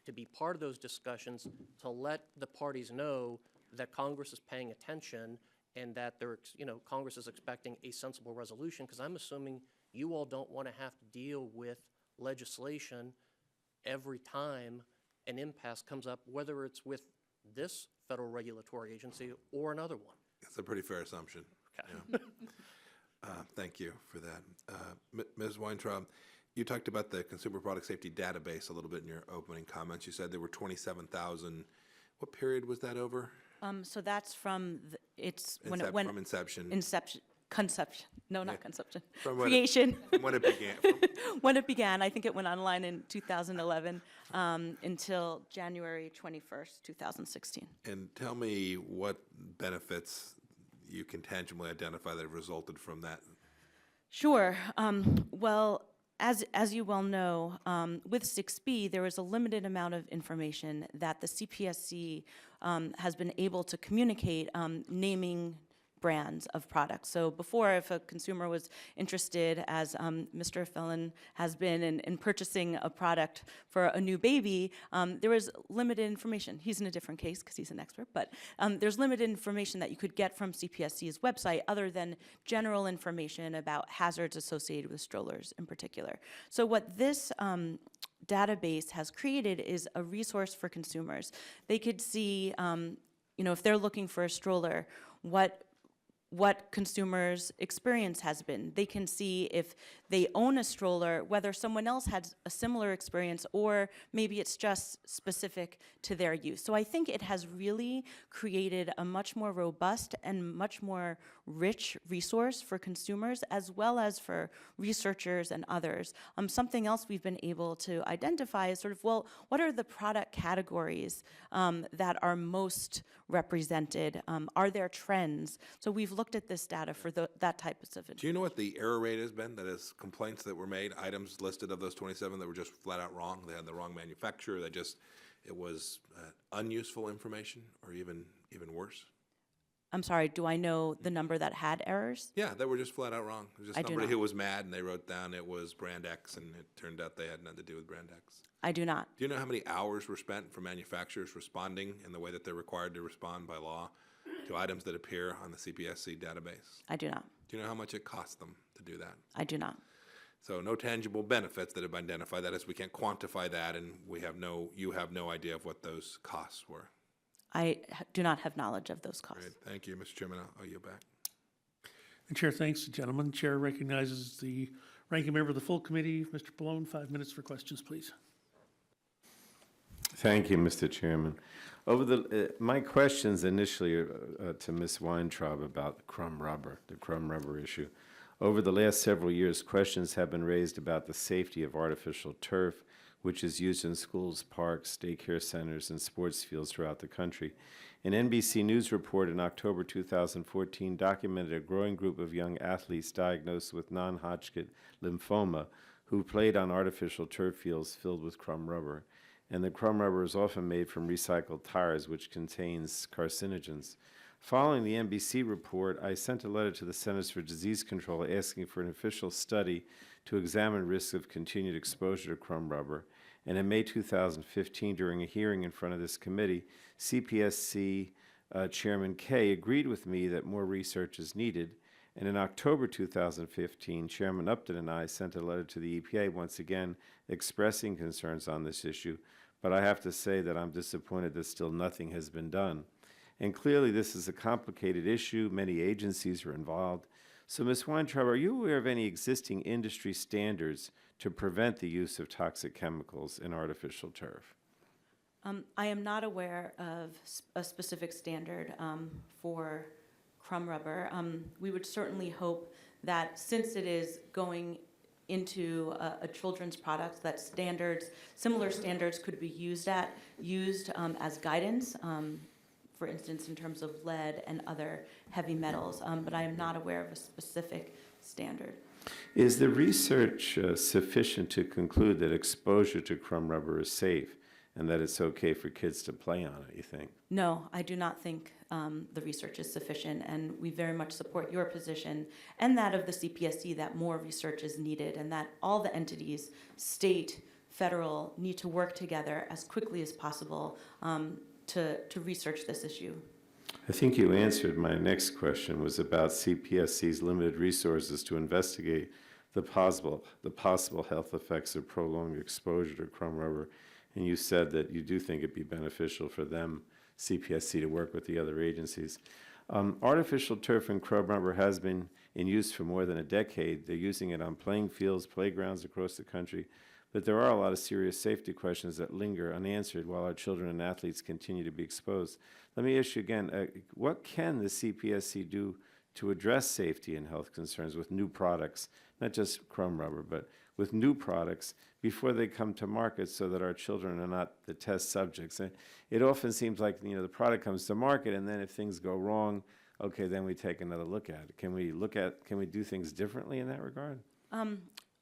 to be part of those discussions to let the parties know that Congress is paying attention and that Congress is expecting a sensible resolution, because I'm assuming you all don't want to have to deal with legislation every time an impasse comes up, whether it's with this federal regulatory agency or another one. That's a pretty fair assumption. Okay. Yeah. Thank you for that. Ms. Weintraub, you talked about the Consumer Product Safety Database a little bit in your opening comments. You said there were 27,000. What period was that over? So that's from, From inception. Conception, no, not Yeah. conception, From when creation. From when it began. When it began, I think it went online in 2011 until January 21st, 2016. And tell me what benefits you can tangibly identify that have resulted from that. Sure. Well, as you well know, with 6B, there is a limited amount of information that the CPSC has been able to communicate, naming brands of products. So before, if a consumer was interested, as Mr. Felon has been in purchasing a product for a new baby, there was limited information. He's in a different case because he's an expert, but there's limited information that you could get from CPSC's website other than general information about hazards associated with strollers in particular. So what this database has created is a resource for consumers. They could see, if they're looking for a stroller, what consumers' experience has been. They can see if they own a stroller, whether someone else had a similar experience, or maybe it's just specific to their use. So I think it has really created a much more robust and much more rich resource for consumers, as well as for researchers and others. Something else we've been able to identify is what are the product categories that are most represented? Are there trends? So we've looked at this data for that type of information. Do you know what the error rate has been? That is, complaints that were made, items listed of those 27 that were just flat out wrong? They had the wrong manufacturer, it was unuseful information, or even worse? I'm sorry, do I know the number that had errors? Yeah, they were just flat out wrong. It was just I do somebody not. who was mad and they wrote down it was brand X, and it turned out they had nothing to do with brand X. I do not. Do you know how many hours were spent for manufacturers responding in the way that they're required to respond by law to items that appear on the CPSC database? I do not. Do you know how much it cost them to do that? I do not. So no tangible benefits that have been identified. That is, we can't quantify that, and you have no idea of what those costs were. I do not have knowledge of those costs. Great, thank you, Mr. Chairman. I'll yield back. And Chair thanks the gentleman. Chair recognizes the ranking member of the full committee, Mr. Pallone. 5 minutes for questions, please. Thank you, Mr. Chairman. My questions initially are to Ms. Weintraub about the crumb rubber issue. Over the last several years, questions have been raised about the safety of artificial turf, which is used in schools, parks, daycare centers, and sports fields throughout the country. An NBC News report in October 2014 documented a growing group of young athletes diagnosed with non-Hodgkin lymphoma who played on artificial turf fields filled with crumb rubber. and the chrome rubber is often made from recycled tires, which contains carcinogens. Following the NBC report, I sent a letter to the Centers for Disease Control asking for an official study to examine risks of continued exposure to chrome rubber. And in May 2015, during a hearing in front of this committee, CPSC Chairman Kaye agreed with me that more research is needed. And in October 2015, Chairman Upton and I sent a letter to the EPA once again expressing concerns on this issue. But I have to say that I'm disappointed that still nothing has been done. And clearly, this is a complicated issue. Many agencies are involved. So, Ms. Weintraub, are you aware of any existing industry standards to prevent the use of toxic chemicals in artificial turf? I am not aware of a specific standard for crumb rubber. We would certainly hope that since it is going into a children's product, that similar standards could be used as guidance. For instance, in terms of lead and other heavy metals, but I am not aware of a specific standard. Is the research sufficient to conclude that exposure to crumb rubber is safe and that it's okay for kids to play on it, you think? No, I do not think the research is sufficient, and we very much support your position and that of the CPSC that more research is needed and that all the entities, state, federal, need to work together as quickly as possible to research this issue. I think you answered my next question, was about CPSC's limited resources to investigate the possible health effects of prolonged exposure to crumb rubber. And you said that you do think it'd be beneficial for them, CPSC, to work with the other agencies. Artificial turf and crumb rubber has been in use for more than a decade. They're using it on playing fields, playgrounds across the country. But there are a lot of serious safety questions that linger unanswered while our children and athletes continue to be exposed. Let me ask you again, what can the CPSC do to address safety and health concerns with new products, not just crumb rubber, but with new products before they come to market so that our children are not the test subjects? And it often seems like, the product comes to market and then if things go wrong, okay, then we take another look at it. Can we do things differently in that regard?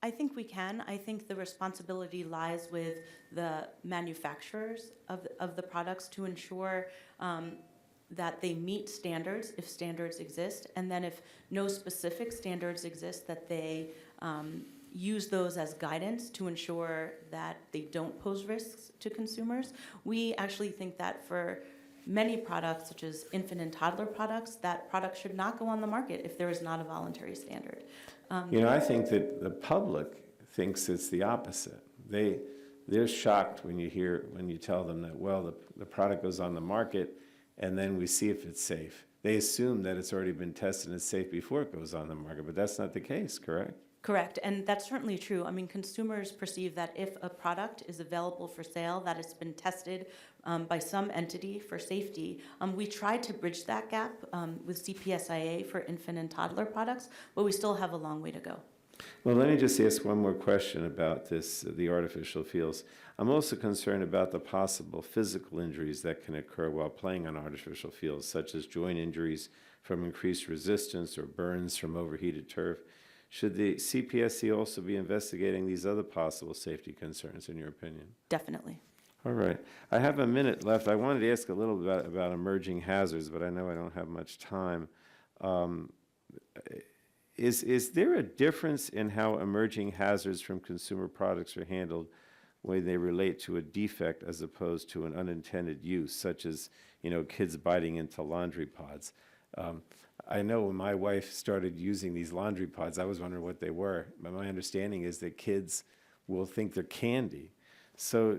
I think we can. I think the responsibility lies with the manufacturers of the products to ensure that they meet standards, if standards exist, and then if no specific standards exist, that they use those as guidance to ensure that they don't pose risks to consumers. We actually think that for many products, such as infant and toddler products, that product should not go on the market if there is not a voluntary standard. I think that the public thinks it's the opposite. They're shocked when you tell them that, well, the product goes on the market and then we see if it's safe. They assume that it's already been tested and it's safe before it goes on the market, but that's not the case, correct? Correct, and that's certainly true. I mean, consumers perceive that if a product is available for sale, that it's been tested by some entity for safety. We tried to bridge that gap with CPSIA for infant and toddler products, but we still have a long way to go. Well, let me just ask one more question about the artificial fields. I'm also concerned about the possible physical injuries that can occur while playing on artificial fields, such as joint injuries from increased resistance or burns from overheated turf. Should the CPSC also be investigating these other possible safety concerns, in your opinion? Definitely. All right. I have a minute left. I wanted to ask a little bit about emerging hazards, but I know I don't have much time. Is there a difference in how emerging hazards from consumer products are handled when they relate to a defect as opposed to an unintended use, such as, kids biting into laundry pods? I know when my wife started using these laundry pods, I was wondering what they were. But my understanding is that kids will think they're candy. So,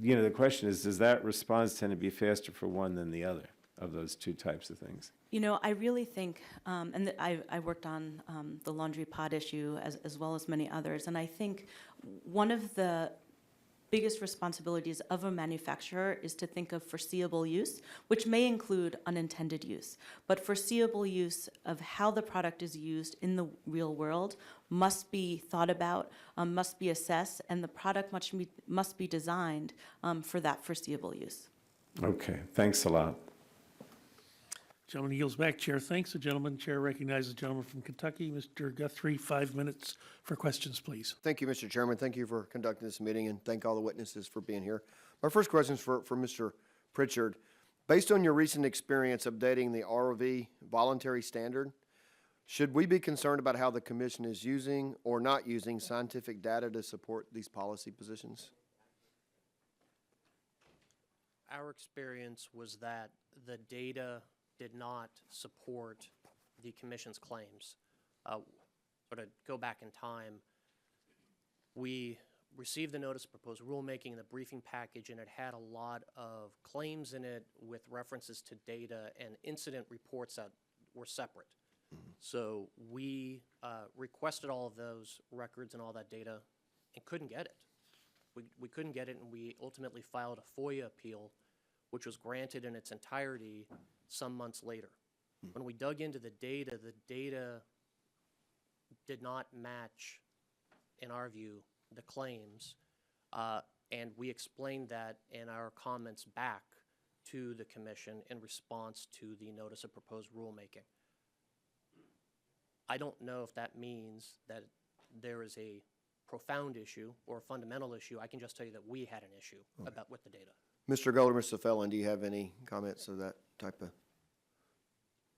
the question is, does that response tend to be faster for one than the other of those two types of things? I really think, and I worked on the laundry pod issue as well as many others, and I think one of the biggest responsibilities of a manufacturer is to think of foreseeable use, which may include unintended use. But foreseeable use of how the product is used in the real world must be thought about, must be assessed, and the product must be designed for that foreseeable use. Okay, thanks a lot. Gentleman yields back. Chair thanks the gentleman. Chair recognizes the gentleman from Kentucky, Mr. Guthrie. 5 minutes for questions, please. Thank you, Mr. Chairman. Thank you for conducting this meeting, and thank all the witnesses for being here. My first question is for Mr. Pritchard. Based on your recent experience updating the ROV voluntary standard, should we be concerned about how the commission is using or not using scientific data to support these policy positions? Our experience was that the data did not support the commission's claims. To go back in time, we received the notice of proposed rulemaking in the briefing package, and it had a lot of claims in it with references to data and incident reports that were separate. So we requested all of those records and all that data and couldn't get it. We couldn't get it, and we ultimately filed a FOIA appeal, which was granted in its entirety some months later. When we dug into the data did not match, in our view, the claims, and we explained that in our comments back to the commission in response to the notice of proposed rulemaking. I don't know if that means that there is a profound issue or a fundamental issue. I can just tell you that we had an issue about with the data. Mr. Gold or Mr. Felon, do you have any comments of that type of?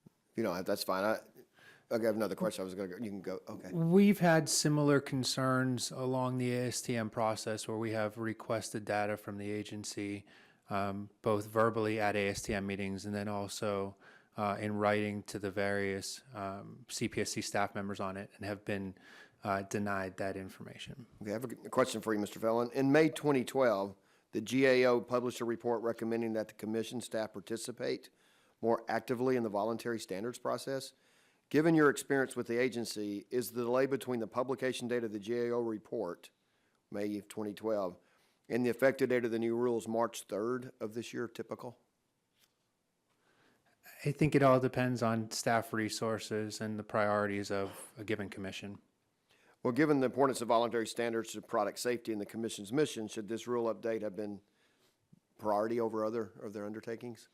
If you don't have, that's fine. I have another question. I was going to go. You can go. Okay. We've had similar concerns along the ASTM process where we have requested data from the agency, both verbally at ASTM meetings and then also in writing to the various CPSC staff members on it, and have been denied that information. Okay, I have a question for you, Mr. Felon. In May 2012, the GAO published a report recommending that the commission staff participate more actively in the voluntary standards process. Given your experience with the agency, is the delay between the publication date of the GAO report, May of 2012, and the effective date of the new rules, March 3rd of this year, typical? I think it all depends on staff resources and the priorities of a given commission. Well, given the importance of voluntary standards to product safety and the commission's mission, should this rule update have been priority over other of their undertakings?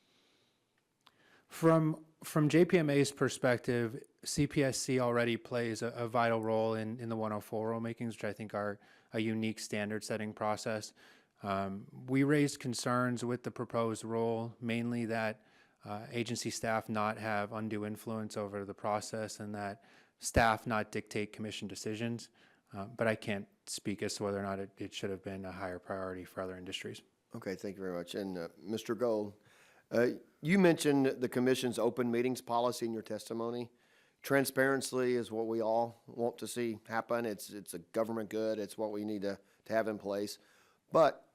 From JPMA's perspective, CPSC already plays a vital role in the 104 rulemakings, which I think are a unique standard-setting process. We raised concerns with the proposed rule, mainly that agency staff not have undue influence over the process and that staff not dictate commission decisions, but I can't speak as to whether or not it should have been a higher priority for other industries. Okay, thank you very much. And Mr. Gold, you mentioned the commission's open meetings policy in your testimony. Transparency is what we all want to see happen. It's a government good. It's what we need to have in place. But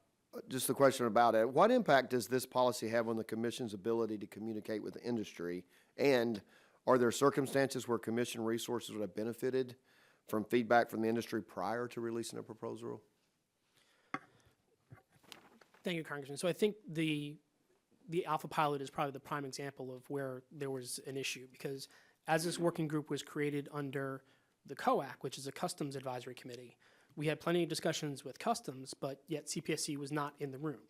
just a question about it, what impact does this policy have on the commission's ability to communicate with the industry? And are there circumstances where commission resources would have benefited from feedback from the industry prior to releasing a proposed rule? Thank you, Congressman. So I think the Alpha Pilot is probably the prime example of where there was an issue, because as this working group was created under the COAC, which is a Customs Advisory Committee, we had plenty of discussions with Customs, but yet CPSC was not in the room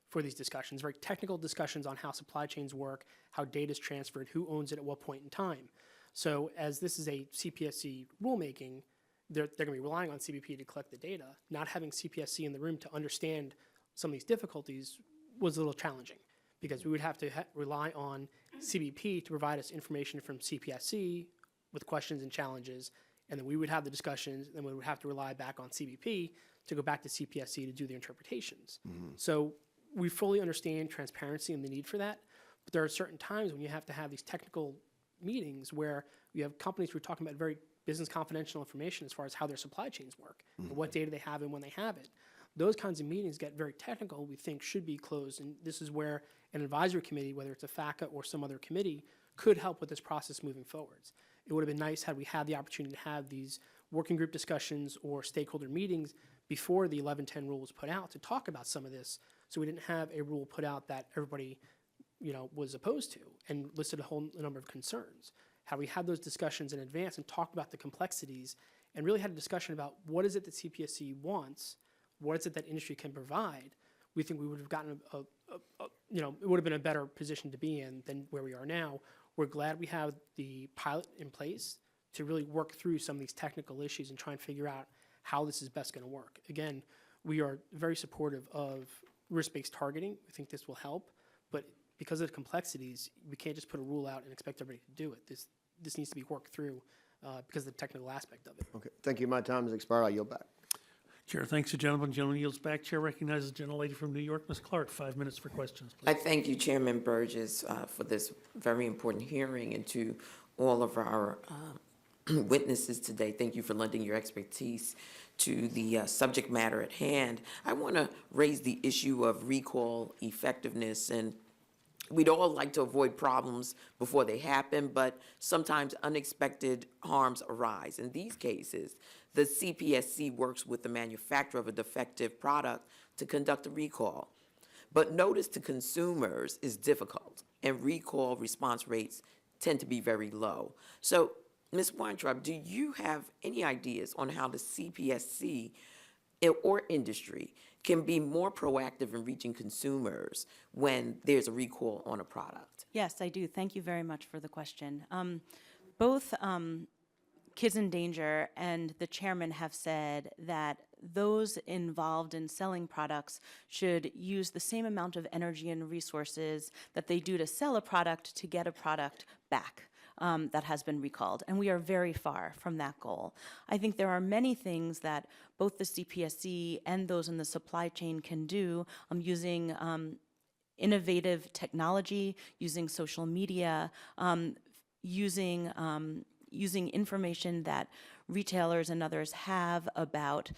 for these discussions, very technical discussions on how supply chains work, how data is transferred, who owns it at what point in time. So as this is a CPSC rulemaking, they're going to be relying on CBP to collect the data. Not having CPSC in the room to understand some of these difficulties was a little challenging, because we would have to rely on CBP to provide us information from CPSC with questions and challenges, and then we would have the discussions, and then we would have to rely back on CBP to go back to CPSC to do the interpretations. So we fully understand transparency and the need for that, but there are certain times when you have to have these technical meetings where you have companies who are talking about very business confidential information as far as how their supply chains work, and what data they have and when they have it. Those kinds of meetings get very technical, we think should be closed, and this is where an advisory committee, whether it's a FACA or some other committee, could help with this process moving forwards. It would have been nice had we had the opportunity to have these working group discussions or stakeholder meetings before the 1110 rule was put out to talk about some of this, so we didn't have a rule put out that everybody, was opposed to and listed a whole number of concerns. Had we had those discussions in advance and talked about the complexities and really had a discussion about what is it that CPSC wants, what is it that industry can provide, we think we would have gotten it would have been a better position to be in than where we are now, We're glad we have the pilot in place to really work through some of these technical issues and try and figure out how this is best going to work. Again, we are very supportive of risk-based targeting. We think this will help, but because of the complexities, we can't just put a rule out and expect everybody to do it. This needs to be worked through because of the technical aspect of it. Okay, thank you. My time has expired. I yield back. Chair thanks the gentleman. Gentleman yields back. Chair recognizes the gentlelady from New York, Ms. Clark. 5 minutes for questions, please. I thank you, Chairman Burgess, for this very important hearing, and to all of our witnesses today. Thank you for lending your expertise to the subject matter at hand. I want to raise the issue of recall effectiveness, and we'd all like to avoid problems before they happen, but sometimes unexpected harms arise. In these cases, the CPSC works with the manufacturer of a defective product to conduct a recall. But notice to consumers is difficult, and recall response rates tend to be very low. So, Ms. Weintraub, do you have any ideas on how the CPSC or industry can be more proactive in reaching consumers when there's a recall on a product? Yes, I do. Thank you very much for the question. Both Kids in Danger and the chairman have said that those involved in selling products should use the same amount of energy and resources that they do to sell a product to get a product back that has been recalled. And we are very far from that goal. I think there are many things that both the CPSC and those in the supply chain can do using innovative technology, using social media, using information that retailers and others have about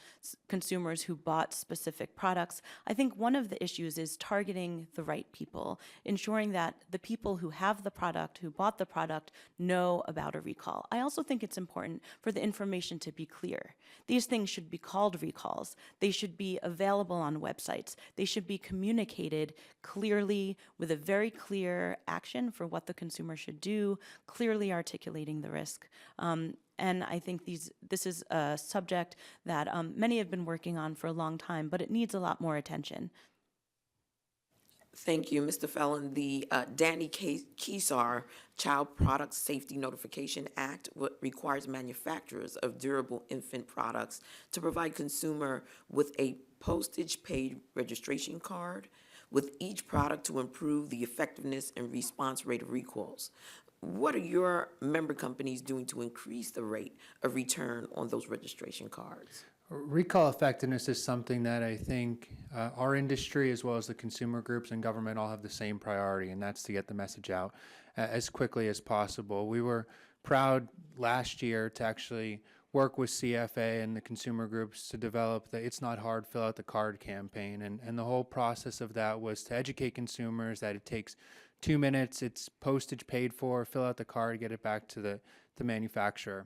consumers who bought specific products. I think one of the issues is targeting the right people, ensuring that the people who have the product, who bought the product, know about a recall. I also think it's important for the information to be clear. These things should be called recalls. They should be available on websites. They should be communicated clearly with a very clear action for what the consumer should do, clearly articulating the risk. And I think this is a subject that many have been working on for a long time, but it needs a lot more attention. Thank you, Mr. Felon. The Danny Kesar Child Product Safety Notification Act requires manufacturers of durable infant products to provide consumer with a postage-paid registration card with each product to improve the effectiveness and response rate of recalls. What are your member companies doing to increase the rate of return on those registration cards? Recall effectiveness is something that I think our industry, as well as the consumer groups and government, all have the same priority, and that's to get the message out as quickly as possible. We were proud last year to actually work with CFA and the consumer groups to develop the It's Not Hard, Fill Out the Card campaign. And the whole process of that was to educate consumers that it takes 2 minutes, it's postage paid for, fill out the card, get it back to the manufacturer.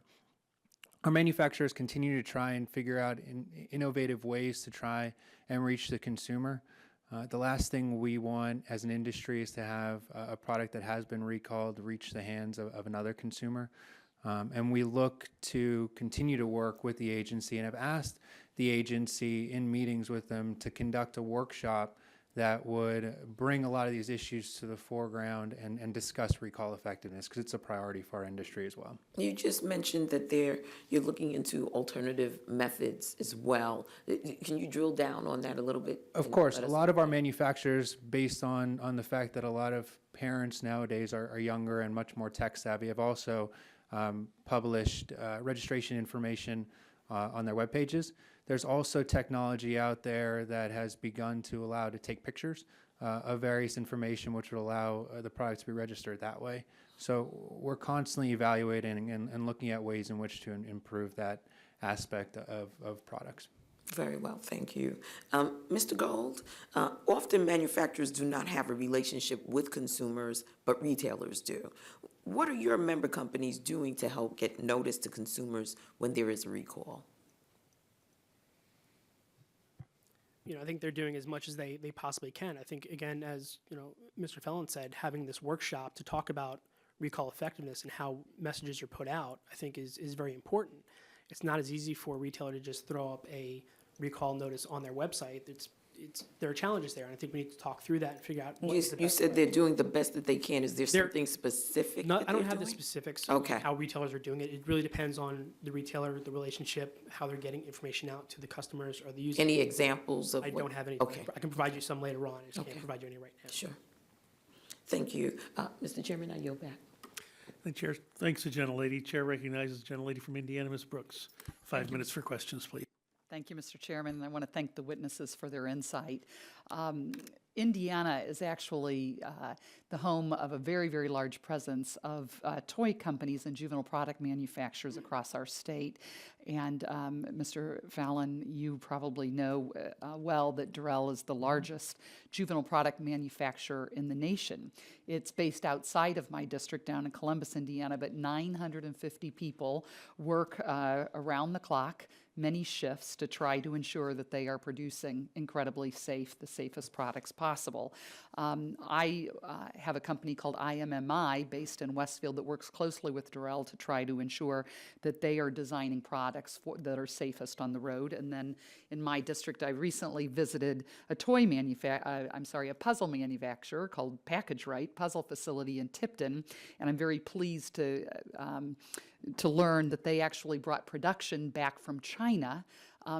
Our manufacturers continue to try and figure out innovative ways to try and reach the consumer. The last thing we want as an industry is to have a product that has been recalled reach the hands of another consumer. And we look to continue to work with the agency and have asked the agency in meetings with them to conduct a workshop that would bring a lot of these issues to the foreground and discuss recall effectiveness, because it's a priority for our industry as well. You just mentioned that you're looking into alternative methods as well. Can you drill down on that a little bit? Of course, a lot of our manufacturers, based on the fact that a lot of parents nowadays are younger and much more tech savvy, have also published registration information on their web pages. There's also technology out there that has begun to allow to take pictures of various information, which would allow the product to be registered that way. So we're constantly evaluating and looking at ways in which to improve that aspect of products. Very well, thank you. Mr. Gold, often manufacturers do not have a relationship with consumers, but retailers do. What are your member companies doing to help get notice to consumers when there is a recall? I think they're doing as much as they possibly can. I think, again, as Mr. Felon said, having this workshop to talk about recall effectiveness and how messages are put out, I think is very important. It's not as easy for a retailer to just throw up a recall notice on their website. It's there are challenges there, and I think we need to talk through that and figure out what You, is the you best said way. they're doing the best that they can. Is there They're- something specific No, that I don't they're have the doing? specifics of Okay. how retailers are doing it. It really depends on the retailer, the relationship, how they're getting information out to the customers or the users. Any examples of I what? don't have any. Okay, I can provide you some later on. I just Okay. can't provide you any right now. sure. Thank you. Mr. Chairman, I yield back. The chair, thanks the gentlelady. Chair recognizes the gentlelady from Indiana, Ms. Brooks. 5 minutes for questions, please. Thank you, Mr. Chairman. I want to thank the witnesses for their insight. Indiana is actually the home of a very, very large presence of toy companies and juvenile product manufacturers across our state. And Mr. Fallon, you probably know well that Durrell is the largest juvenile product manufacturer in the nation. It's based outside of my district down in Columbus, Indiana, but 950 people work around the clock, many shifts, to try to ensure that they are producing incredibly safe, the safest products possible. I have a company called IMMI based in Westfield that works closely with Durrell to try to ensure that they are designing products that are safest on the road. And then in my district, I recently visited a puzzle manufacturer called Package Right Puzzle Facility in Tipton, and I'm very pleased to learn that they actually brought production back from China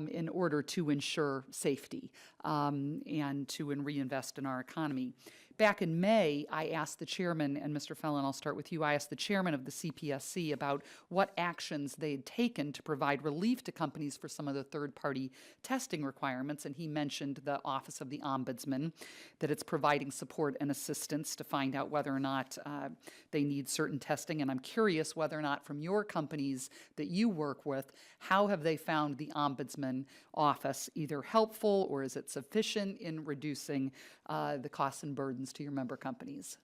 in order to ensure safety and to reinvest in our economy. Back in May, I asked the chairman, and Mr. Fallon, I'll start with you, I asked the chairman of the CPSC about what actions they had taken to provide relief to companies for some of the third-party testing requirements, and he mentioned the Office of the Ombudsman, that it's providing support and assistance to find out whether or not they need certain testing, and I'm curious whether or not from your companies that you work with, how have they found the Ombudsman office either helpful or is it sufficient in reducing the costs and burdens to your member companies?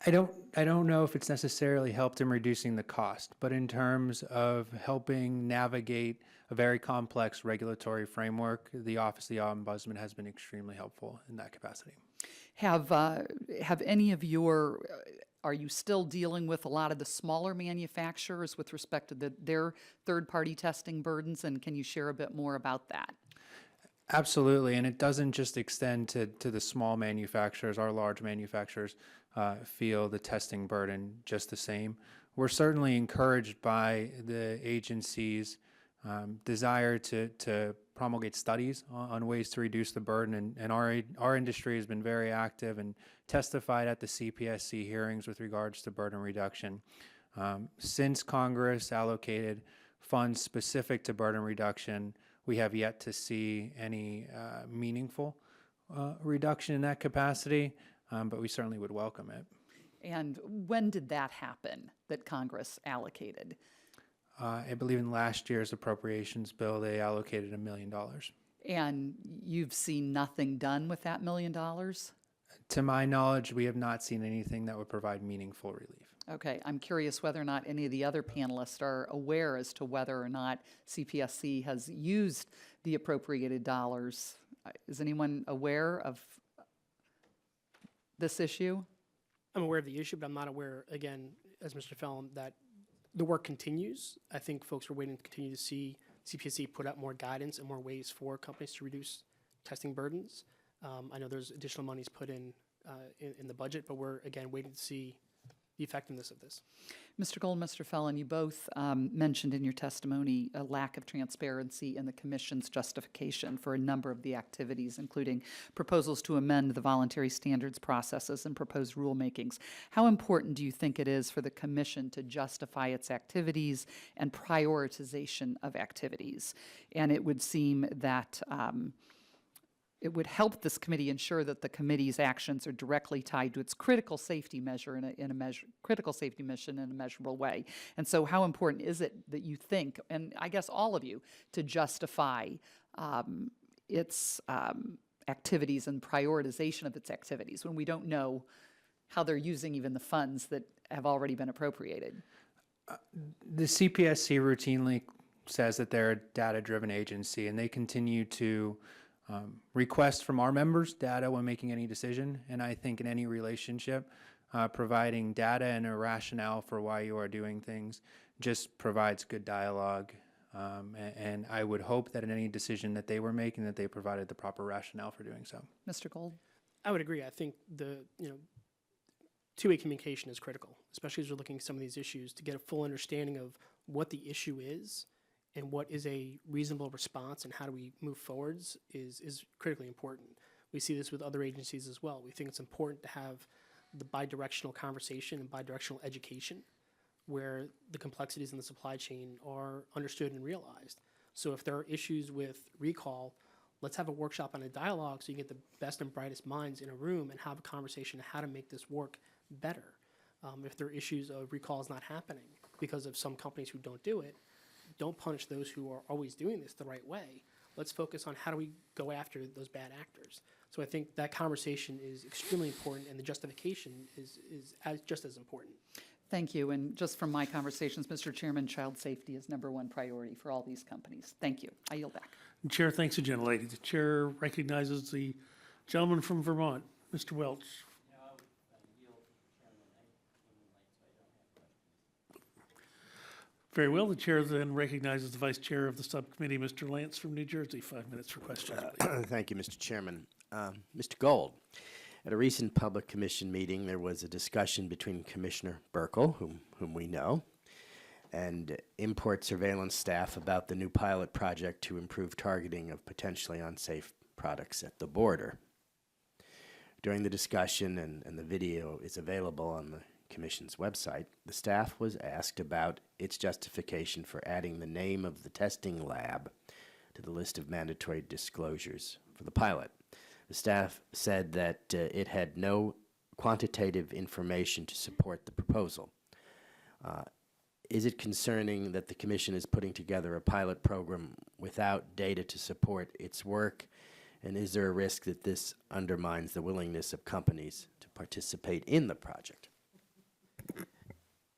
I don't know if it's necessarily helped in reducing the cost, but in terms of helping navigate a very complex regulatory framework, the Office of the Ombudsman has been extremely helpful in that capacity. Have any of your, are you still dealing with a lot of the smaller manufacturers with respect to their third-party testing burdens, and can you share a bit more about that? Absolutely, and it doesn't just extend to the small manufacturers. Our large manufacturers feel the testing burden just the same. We're certainly encouraged by the agency's desire to promulgate studies on ways to reduce the burden, and our industry has been very active and testified at the CPSC hearings with regards to burden reduction. Since Congress allocated funds specific to burden reduction, we have yet to see any meaningful reduction in that capacity, but we certainly would welcome it. And when did that happen, that Congress allocated? I believe in last year's appropriations bill, they allocated $1 million. And you've seen nothing done with that $1 million? To my knowledge, we have not seen anything that would provide meaningful relief. Okay, I'm curious whether or not any of the other panelists are aware as to whether or not CPSC has used the appropriated dollars. Is anyone aware of this issue? I'm aware of the issue, but I'm not aware, again, as Mr. Fallon, that the work continues. I think folks are waiting to continue to see CPSC put out more guidance and more ways for companies to reduce testing burdens. I know there's additional monies put in the budget, but we're, again, waiting to see the effectiveness of this. Mr. Gold, Mr. Fallon, you both mentioned in your testimony a lack of transparency in the Commission's justification for a number of the activities, including proposals to amend the voluntary standards processes and proposed rulemakings. How important do you think it is for the Commission to justify its activities and prioritization of activities? And it would seem that it would help this committee ensure that the committee's actions are directly tied to its critical safety measure critical safety mission in a measurable way. And so how important is it that you think, and I guess all of you, to justify its activities and prioritization of its activities when we don't know how they're using even the funds that have already been appropriated? The CPSC routinely says that they're a data-driven agency, and they continue to request from our members data when making any decision. And I think in any relationship, providing data and a rationale for why you are doing things just provides good dialogue And I would hope that in any decision that they were making, that they provided the proper rationale for doing so. Mr. Gold? I would agree. I think two-way communication is critical, especially as we're looking at some of these issues, to get a full understanding of what the issue is and what is a reasonable response and how do we move forwards is critically important. We see this with other agencies as well. We think it's important to have the bidirectional conversation and bidirectional education where the complexities in the supply chain are understood and realized. So if there are issues with recall, let's have a workshop and a dialogue so you get the best and brightest minds in a room and have a conversation on how to make this work better. If there are issues of recalls not happening because of some companies who don't do it, don't punish those who are always doing this the right way. Let's focus on how do we go after those bad actors. So I think that conversation is extremely important, and the justification is just as important. Thank you. And just from my conversations, Mr. Chairman, child safety is #1 priority for all these companies. Thank you. I yield back. Chair thanks the gentlelady. The chair recognizes the gentleman from Vermont, Mr. Welch. Very well. The chair then recognizes the vice chair of the subcommittee, Mr. Lance from New Jersey. 5 minutes for questions, please. Thank you, Mr. Chairman. Mr. Gold, at a recent public commission meeting, there was a discussion between Commissioner Burkle, whom we know, and import surveillance staff about the new pilot project to improve targeting of potentially unsafe products at the border. During the discussion, and the video is available on the Commission's website, the staff was asked about its justification for adding the name of the testing lab to the list of mandatory disclosures for the pilot. The staff said that it had no quantitative information to support the proposal. Is it concerning that the Commission is putting together a pilot program without data to support its work? And is there a risk that this undermines the willingness of companies to participate in the project?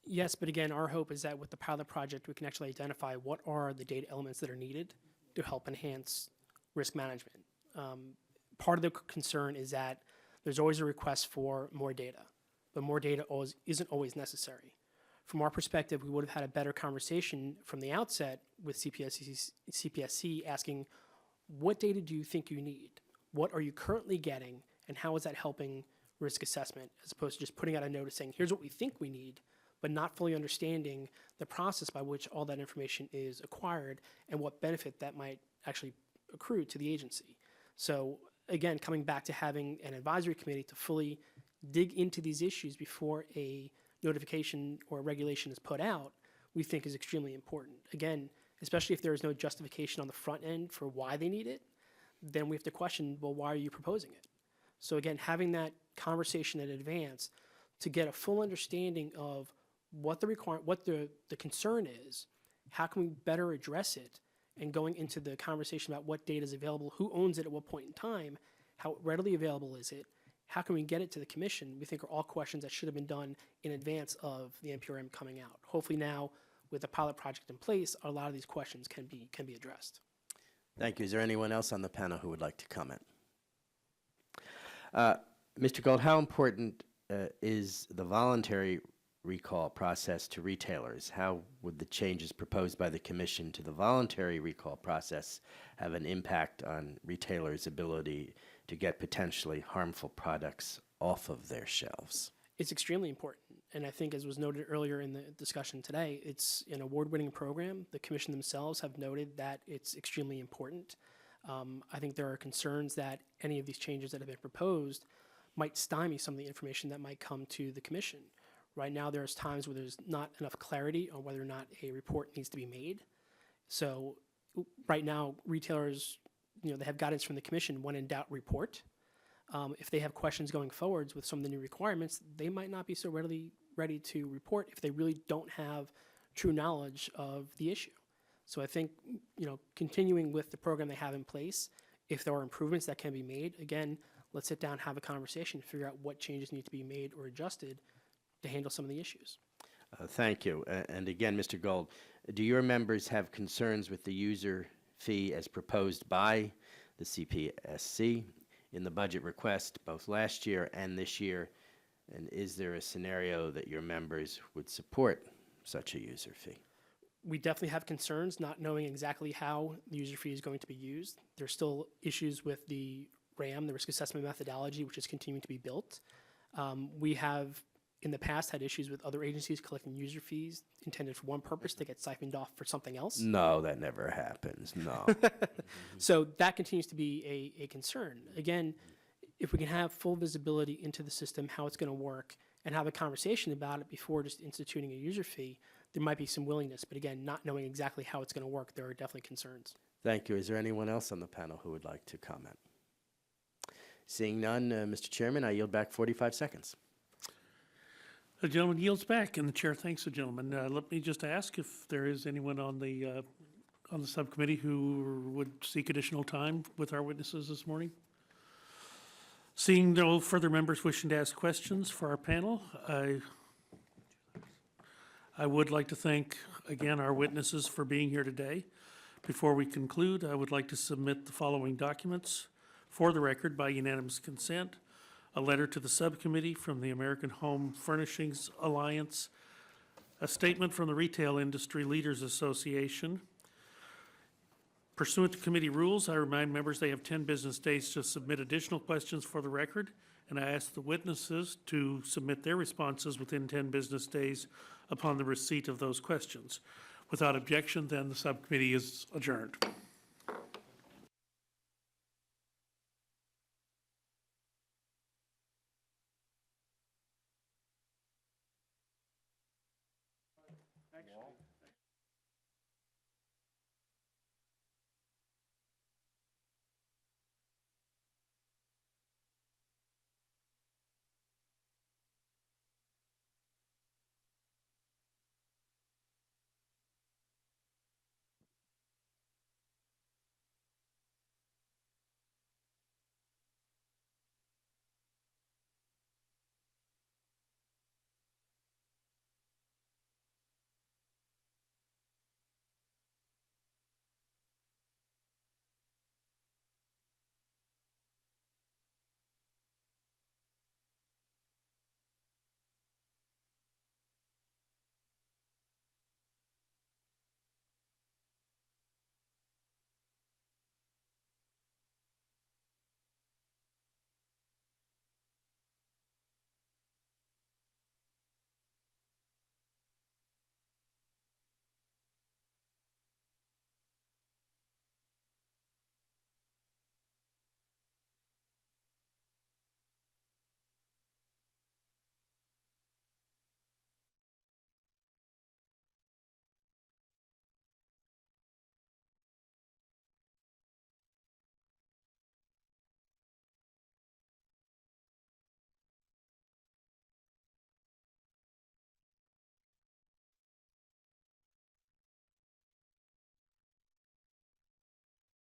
Yes, but again, our hope is that with the pilot project, we can actually identify what are the data elements that are needed to help enhance risk management. Part of the concern is that there's always a request for more data, but more data isn't always necessary. From our perspective, we would have had a better conversation from the outset with CPSC asking, what data do you think you need? What are you currently getting, and how is that helping risk assessment, as opposed to just putting out a notice saying, here's what we think we need, but not fully understanding the process by which all that information is acquired and what benefit that might actually accrue to the agency. So again, coming back to having an advisory committee to fully dig into these issues before a notification or a regulation is put out, we think is extremely important. Again, especially if there is no justification on the front end for why they need it, then we have to question, well, why are you proposing it? So again, having that conversation in advance to get a full understanding of what the concern is, how can we better address it, and going into the conversation about what data is available, who owns it at what point in time, how readily available is it, how can we get it to the Commission, we think are all questions that should have been done in advance of the NPRM coming out. Hopefully now, with the pilot project in place, a lot of these questions can be addressed. Thank you. Is there anyone else on the panel who would like to comment? Mr. Gold, how important is the voluntary recall process to retailers? How would the changes proposed by the Commission to the voluntary recall process have an impact on retailers' ability to get potentially harmful products off of their shelves? It's extremely important, and I think as was noted earlier in the discussion today, it's an award-winning program. The Commission themselves have noted that it's extremely important. I think there are concerns that any of these changes that have been proposed might stymie some of the information that might come to the Commission. Right now, there's times where there's not enough clarity on whether or not a report needs to be made. So right now, retailers, they have guidance from the Commission, when in doubt, report. If they have questions going forwards with some of the new requirements, they might not be so ready to report if they really don't have true knowledge of the issue. So I think, continuing with the program they have in place, if there are improvements that can be made, again, let's sit down, have a conversation, figure out what changes need to be made or adjusted to handle some of the issues. Thank you. And again, Mr. Gold, do your members have concerns with the user fee as proposed by the CPSC in the budget request both last year and this year? And is there a scenario that your members would support such a user fee? We definitely have concerns not knowing exactly how the user fee is going to be used. There's still issues with the RAM, the risk assessment methodology, which is continuing to be built. We have, in the past, had issues with other agencies collecting user fees intended for one purpose that get siphoned off for something else. No, that never happens, no. So that continues to be a concern. Again, if we can have full visibility into the system, how it's going to work, and have a conversation about it before just instituting a user fee, there might be some willingness. But again, not knowing exactly how it's going to work, there are definitely concerns. Thank you. Is there anyone else on the panel who would like to comment? Seeing none, Mr. Chairman, I yield back 45 seconds. The gentleman yields back, and the chair thanks the gentleman. Let me just ask if there is anyone on the subcommittee who would seek additional time with our witnesses this morning. Seeing no further members wishing to ask questions for our panel, I would like to thank, again, our witnesses for being here today. Before we conclude, I would like to submit the following documents for the record by unanimous consent: a letter to the subcommittee from the American Home Furnishings Alliance, a statement from the Retail Industry Leaders Association. Pursuant to committee rules, I remind members they have 10 business days to submit additional questions for the record, and I ask the witnesses to submit their responses within 10 business days upon the receipt of those questions. Without objection, then the subcommittee is adjourned.